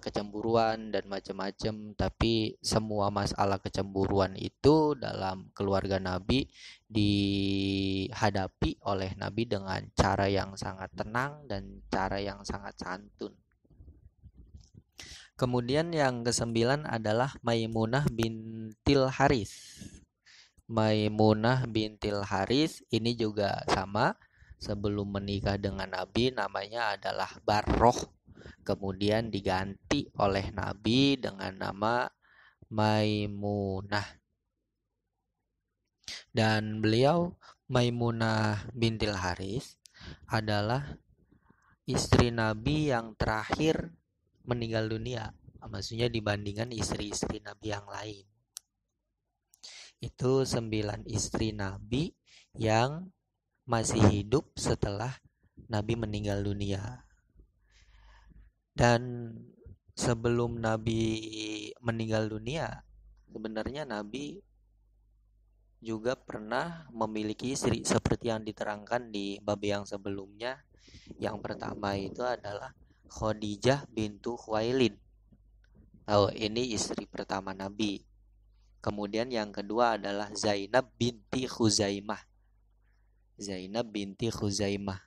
kecemburuan dan macam-macam, tapi semua masalah kecemburuan itu dalam keluarga Nabi dihadapi oleh Nabi dengan cara yang sangat tenang dan cara yang sangat santun. Kemudian yang ke-9 adalah Maimunah bintil Harits. Maimunah bintil Harits ini juga sama, sebelum menikah dengan Nabi namanya adalah Barroh. Kemudian diganti oleh Nabi dengan nama Maimunah. Dan beliau Maimunah bintil Harits adalah istri Nabi yang terakhir meninggal dunia. Maksudnya dibandingkan istri-istri Nabi yang lain. Itu 9 istri Nabi yang masih hidup setelah Nabi meninggal dunia. Dan sebelum Nabi meninggal dunia, sebenarnya Nabi juga pernah memiliki istri seperti yang diterangkan di bab yang sebelumnya. Yang pertama itu adalah Khadijah bintu Khuwailid. Ini istri pertama Nabi. Kemudian yang kedua adalah Zainab binti Khuzaimah. Zainab binti Khuzaimah.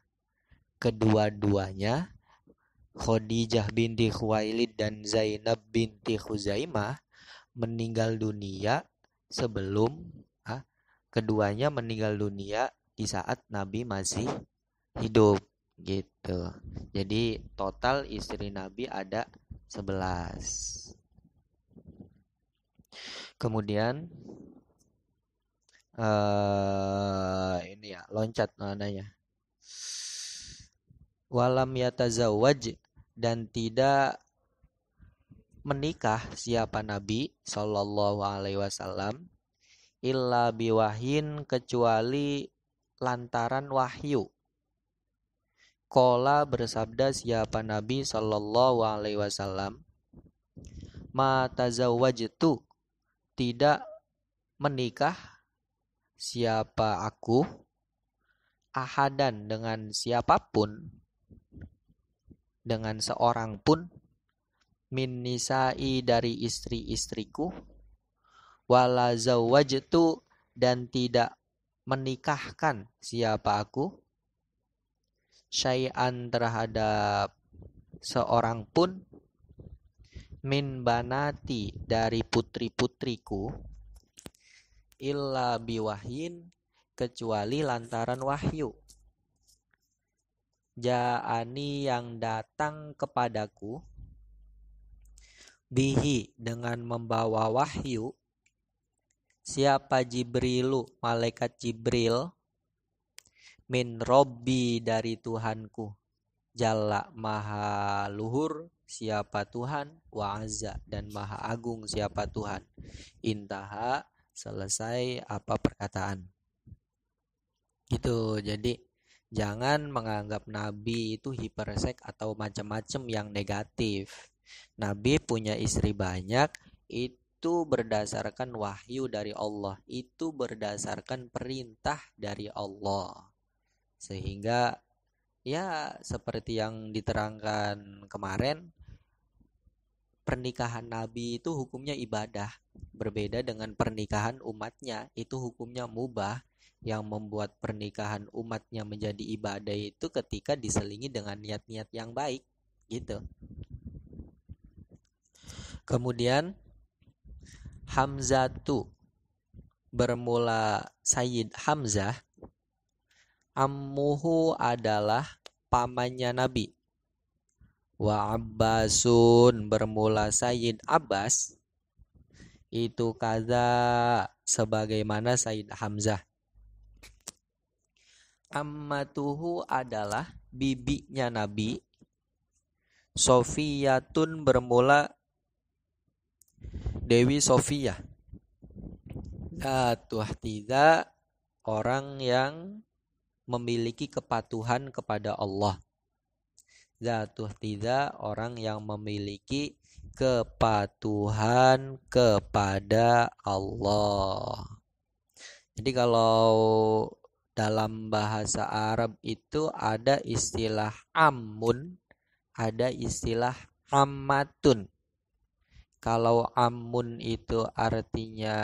Kedua-duanya, Khadijah binti Khuwailid dan Zainab binti Khuzaimah, meninggal dunia sebelum keduanya meninggal dunia di saat Nabi masih hidup gitu. Jadi total istri Nabi ada 11. Kemudian ini ya, loncat namanya. Walam yatazawwaj, dan tidak menikah siapa Nabi Sallallahu Alaihi Wasallam illa biwahyin, kecuali lantaran wahyu. Qala, bersabda siapa Nabi Sallallahu Alaihi Wasallam, ma tazawwajtu, tidak menikah siapa aku, ahadan, dengan siapapun, dengan seorang pun, min nisa'i, dari istri-istriku, wala zawwajtu, dan tidak menikahkan siapa aku, syai'an, terhadap seorang pun min banati dari putri-putriku illa biwahyin kecuali lantaran wahyu. Ja'ani yang datang kepadaku bihi dengan membawa wahyu. Siapa Jibrilu, malaikat Jibril, min Robbi dari Tuhanku, Jalla maha luhur siapa Tuhan, wa azza dan maha agung siapa Tuhan. Intaha selesai apa perkataan. Gitu. Jadi jangan menganggap Nabi itu hipersek atau macam-macam yang negatif. Nabi punya istri banyak, itu berdasarkan wahyu dari Allah, itu berdasarkan perintah dari Allah. Sehingga ya seperti yang diterangkan kemarin, pernikahan Nabi itu hukumnya ibadah, berbeda dengan pernikahan umatnya, itu hukumnya mubah. Yang membuat pernikahan umatnya menjadi ibadah itu ketika diselingi dengan niat-niat yang baik, gitu. Kemudian Hamzatu bermula Sayyid Hamzah, ammuhu adalah pamannya Nabi. Wa Abbasun bermula Sayyid Abbas, itu kaza sebagaimana Sayyid Hamzah. Ammatuhu adalah bibinya Nabi. Sofiyatun bermula Dewi Sofiyah. Tuahtiza orang yang memiliki kepatuhan kepada Allah. Zatuhtiza orang yang memiliki kepatuhan kepada Allah. Jadi kalau dalam bahasa Arab itu ada istilah ammun, ada istilah ammatun. Kalau ammun itu artinya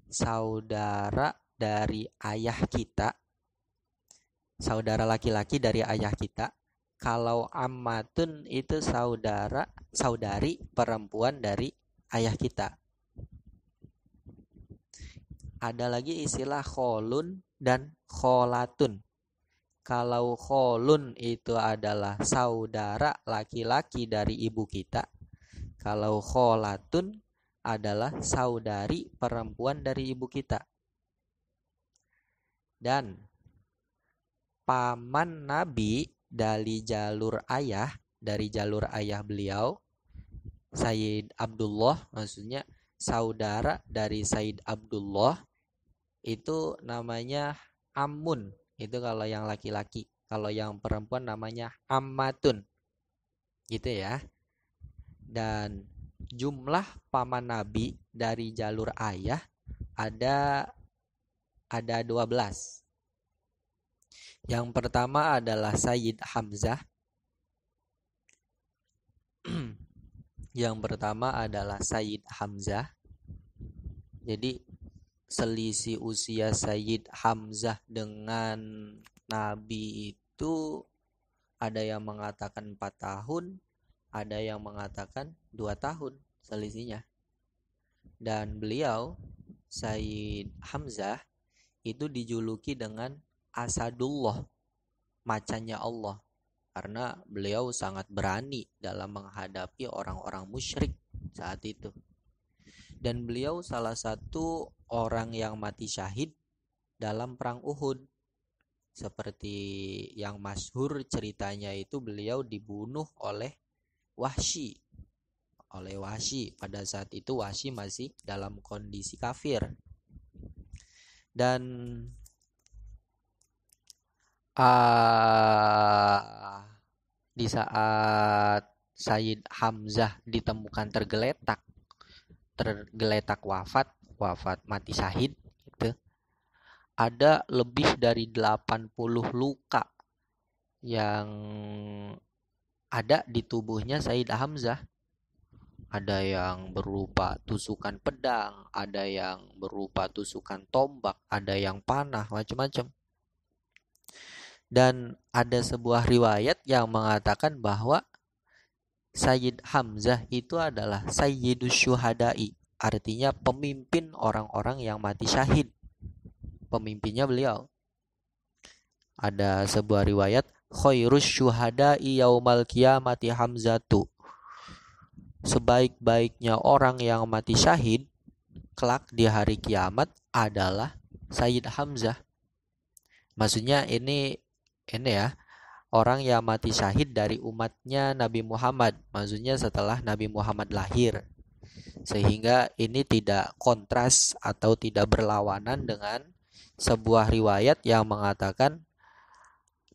saudara dari ayah kita, saudara laki-laki dari ayah kita. Kalau ammatun itu saudari perempuan dari ayah kita. Ada lagi istilah kholun dan kholatun. Kalau kholun itu adalah saudara laki-laki dari ibu kita. Kalau kholatun adalah saudari perempuan dari ibu kita. Dan paman Nabi dari jalur ayah beliau, Sayyid Abdullah, maksudnya saudara dari Sayyid Abdullah, itu namanya ammun. Itu kalau yang laki-laki. Kalau yang perempuan namanya ammatun. Gitu ya. Dan jumlah paman Nabi dari jalur ayah ada 12. Yang pertama adalah Sayyid Hamzah. Jadi selisih usia Sayyid Hamzah dengan Nabi itu ada yang mengatakan 4 tahun, ada yang mengatakan 2 tahun selisihnya. Dan beliau Sayyid Hamzah itu dijuluki dengan Asadullah, macannya Allah, karena beliau sangat berani dalam menghadapi orang-orang musyrik saat itu. Dan beliau salah satu orang yang mati syahid dalam perang Uhud. Seperti yang masyhur ceritanya itu beliau dibunuh oleh Wahsy. Pada saat itu Wahsy masih dalam kondisi kafir. Dan di saat Sayyid Hamzah ditemukan tergeletak wafat mati syahid gitu, ada lebih dari 80 luka yang ada di tubuhnya Sayyid Hamzah. Ada yang berupa tusukan pedang, ada yang berupa tusukan tombak, ada yang panah, macam-macam. Dan ada sebuah riwayat yang mengatakan bahwa Sayyid Hamzah itu adalah Sayyidus Syuhada'i, artinya pemimpin orang-orang yang mati syahid. Pemimpinnya beliau. Ada sebuah riwayat, khairus syuhada'i yaumal qiyamati Hamzatu. Sebaik-baiknya orang yang mati syahid kelak di hari kiamat adalah Sayyid Hamzah. Maksudnya ini ya, orang yang mati syahid dari umatnya Nabi Muhammad. Maksudnya setelah Nabi Muhammad lahir. Sehingga ini tidak kontras atau tidak berlawanan dengan sebuah riwayat yang mengatakan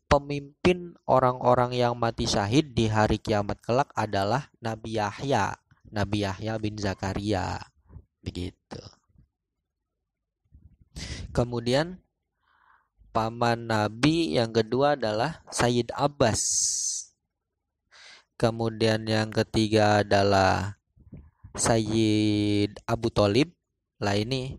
pemimpin orang-orang yang mati syahid di hari kiamat kelak adalah Nabi Yahya bin Zakaria. Begitu. Kemudian paman Nabi yang kedua adalah Sayyid Abbas. Kemudian yang ketiga adalah Sayyid Abu Thalib. Lah ini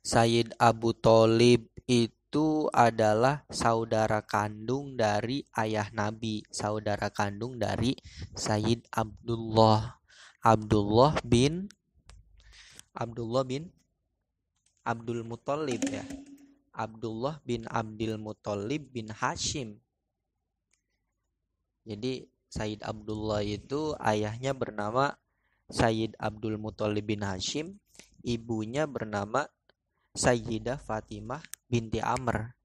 Sayyid Abu Thalib itu adalah saudara kandung dari ayah Nabi, saudara kandung dari Sayyid Abdullah bin Abdul Muthalib ya. Abdullah bin Abdul Muthalib bin Hashim. Jadi Sayyid Abdullah itu ayahnya bernama Sayyid Abdul Muthalib bin Hashim, ibunya bernama Sayyidah Fatimah binti Amr.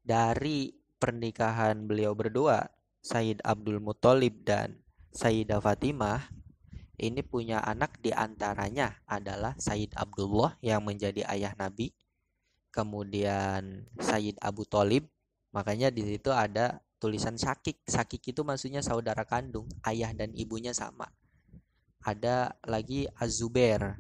Dari pernikahan beliau berdua, Sayyid Abdul Muthalib dan Sayyidah Fatimah, ini punya anak, di antaranya adalah Sayyid Abdullah yang menjadi ayah Nabi. Kemudian Sayyid Abu Thalib, makanya di situ ada tulisan Syakik. Syakik itu maksudnya saudara kandung, ayah dan ibunya sama. Ada lagi Az-Zubair,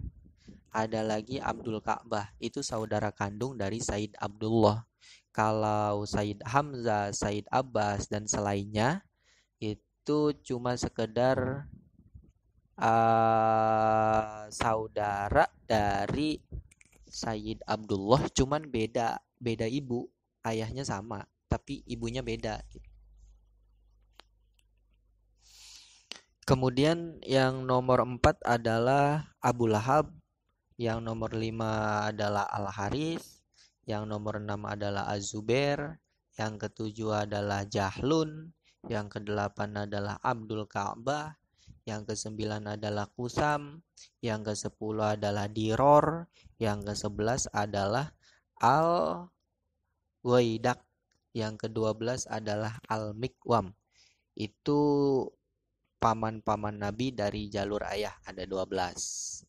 ada lagi Abdul Ka'bah, itu saudara kandung dari Sayyid Abdullah. Kalau Sayyid Hamzah, Sayyid Abbas dan selainnya itu cuma sekedar saudara dari Sayyid Abdullah, cuman beda ibu, ayahnya sama tapi ibunya beda. Kemudian yang nomor 4 adalah Abu Lahab, yang nomor 5 adalah Al-Harith, yang nomor 6 adalah Az-Zubair, yang ke-7 adalah Jahlun, yang ke-8 adalah Abdul Ka'bah, yang ke-9 adalah Kusam, yang ke-10 adalah Diror, yang ke-11 adalah Al-Waidak, yang ke-12 adalah Al-Mikwam. Itu paman-paman Nabi dari jalur ayah, ada 12.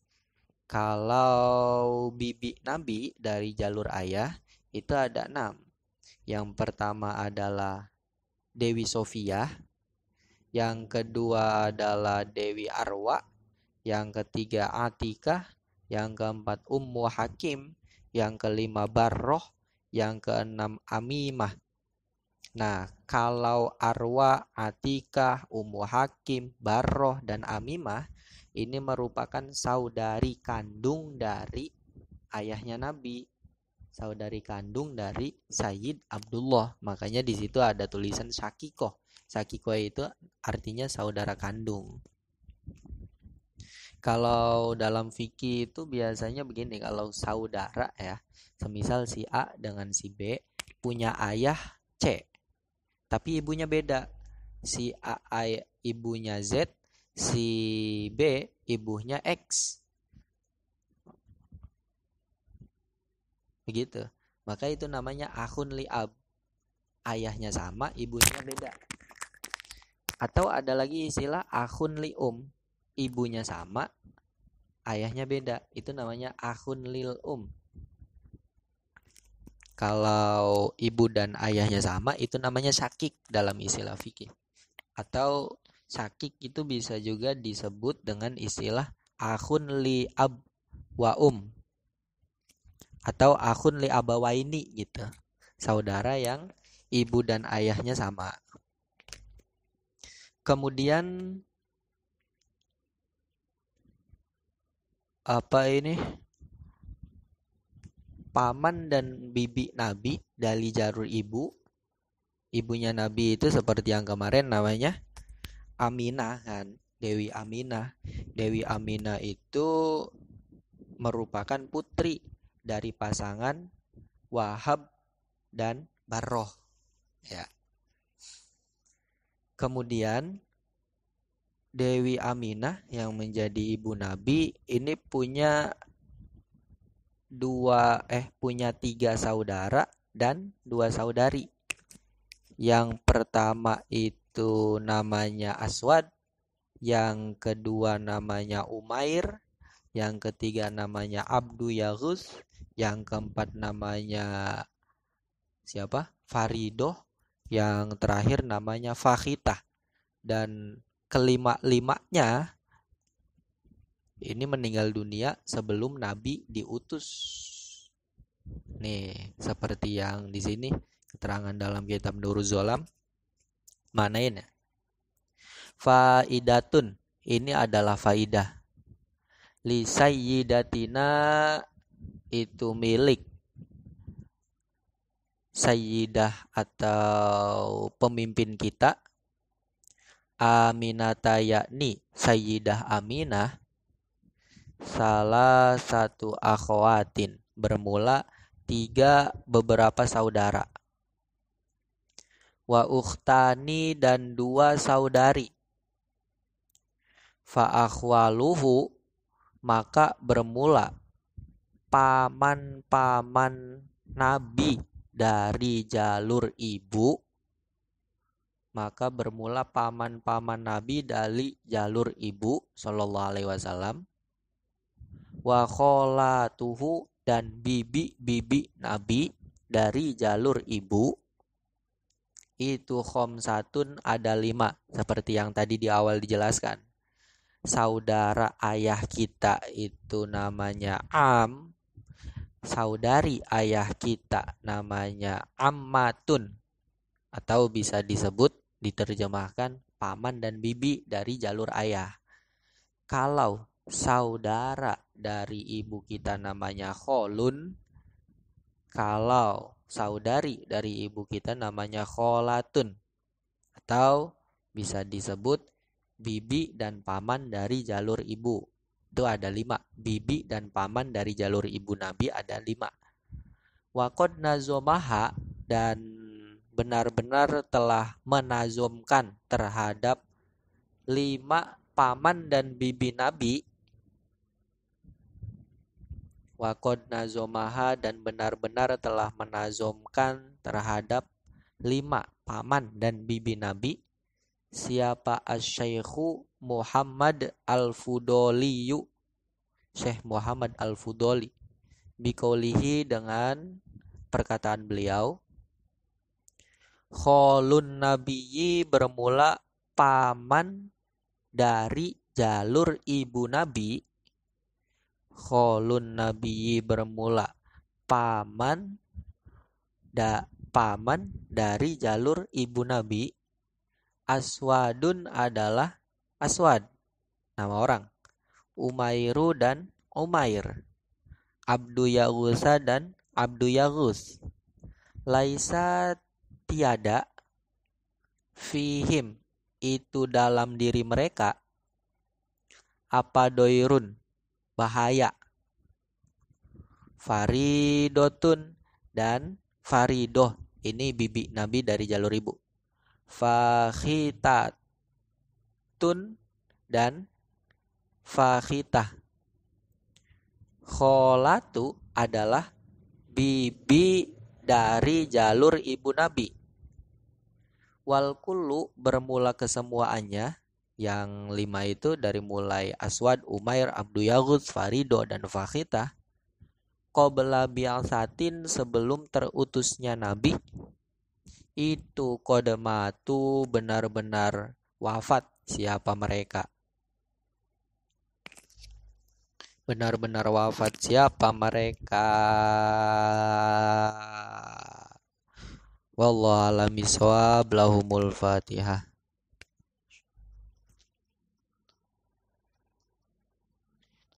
Kalau bibi Nabi dari jalur ayah itu ada 6. Yang pertama adalah Dewi Sofia, yang kedua adalah Dewi Arwa, yang ketiga Atikah, yang keempat Ummu Hakim, yang kelima Barroh, yang keenam Amimah. Nah, kalau Arwa, Atikah, Ummu Hakim, Barroh, dan Amimah ini merupakan saudari kandung dari ayahnya Nabi, saudari kandung dari Sayyid Abdullah. Makanya di situ ada tulisan Syakikoh. Syakikoh itu artinya saudara kandung. Kalau dalam fikih itu biasanya begini, kalau saudara ya, semisal si A dengan si B punya ayah C, tapi ibunya beda. Si A ibunya Z, si B ibunya X. Begitu. Maka itu namanya akhun li'ab. Ayahnya sama, ibunya beda. Atau ada lagi istilah akhun li'um. Ibunya sama, ayahnya beda. Itu namanya akhun lil'um. Kalau ibu dan ayahnya sama, itu namanya syakik dalam istilah fikih. Atau syakik itu bisa juga disebut dengan istilah akhun li ab wa atau akhun li abawaini gitu. Saudara yang ibu dan ayahnya sama. Kemudian paman dan bibi Nabi dari jalur ibu Ibunya Nabi itu seperti yang kemarin namanya Aminah kan, Dewi Aminah. Dewi Aminah itu merupakan putri dari pasangan Wahab dan Barroh ya. Kemudian Dewi Aminah yang menjadi ibu Nabi ini punya tiga saudara dan 2 saudari. Yang pertama itu namanya Aswad, yang kedua namanya Umair, yang ketiga namanya Abdu Yaghus, yang keempat namanya siapa? Faridoh, yang terakhir namanya Fakhitah. Dan kelima-limanya ini meninggal dunia sebelum Nabi diutus. Nih, seperti yang di sini keterangan dalam kitab Nuruz Zolam. Manain ya? Faidatun, ini adalah faidah. Li sayyidatina, itu milik sayyidah atau pemimpin kita. Aminata, yakni Sayyidah Aminah, salah satu akhwatin, bermula 3 beberapa saudara. Wa ukhtani, dan 2 saudari. Fa akhwaluhu, maka bermula paman-paman Nabi dari jalur ibu. Maka bermula paman-paman Nabi dari jalur ibu sallallahu alaihi wasallam. Wa kholatuhu, dan bibi-bibi Nabi dari jalur ibu. Itu khomsatun, ada 5, seperti yang tadi di awal dijelaskan. Saudara ayah kita itu namanya Am. Saudari ayah kita namanya Ammatun, atau bisa disebut, diterjemahkan paman dan bibi dari jalur ayah. Kalau saudara dari ibu kita namanya Kholun, kalau saudari dari ibu kita namanya Kholatun, atau bisa disebut bibi dan paman dari jalur ibu. Itu ada 5. Bibi dan paman dari jalur ibu Nabi ada 5. Waqad nazomaha, dan benar-benar telah menazomkan terhadap 5 paman dan bibi Nabi. Waqad nazomaha, dan benar-benar telah menazomkan terhadap 5 paman dan bibi Nabi. Siapa? Asy-Syaikhu Muhammad Al-Fudoliyu, Syekh Muhammad Al-Fudoli. Biqaulihi, dengan perkataan beliau. Kholun nabiyyi, bermula paman dari jalur ibu Nabi. Kholun nabiyyi, bermula paman dari jalur ibu Nabi. Aswadun, adalah Aswad, nama orang. Umairu, dan Umair. Abdu Yaghusa, dan Abdu Yaghus. Laisa, tiada. Fihim, itu dalam diri mereka. Apa doirun, bahaya. Faridotun, dan Faridoh, ini bibi Nabi dari jalur ibu. Fakhitatun, dan Fakhitah. Kholatu adalah bibi dari jalur ibu Nabi. Wal kullu, bermula kesemuaannya, yang 5 itu dari mulai Aswad, Umair, Abdu Yaghus, Farido, dan Fakhitah. Qabla bi'atsatin, sebelum terutusnya Nabi. Itu qadamatu, benar-benar wafat. Siapa mereka? Benar-benar wafat siapa mereka? Wallahu a'lam bishawab. Lahumul Fatihah.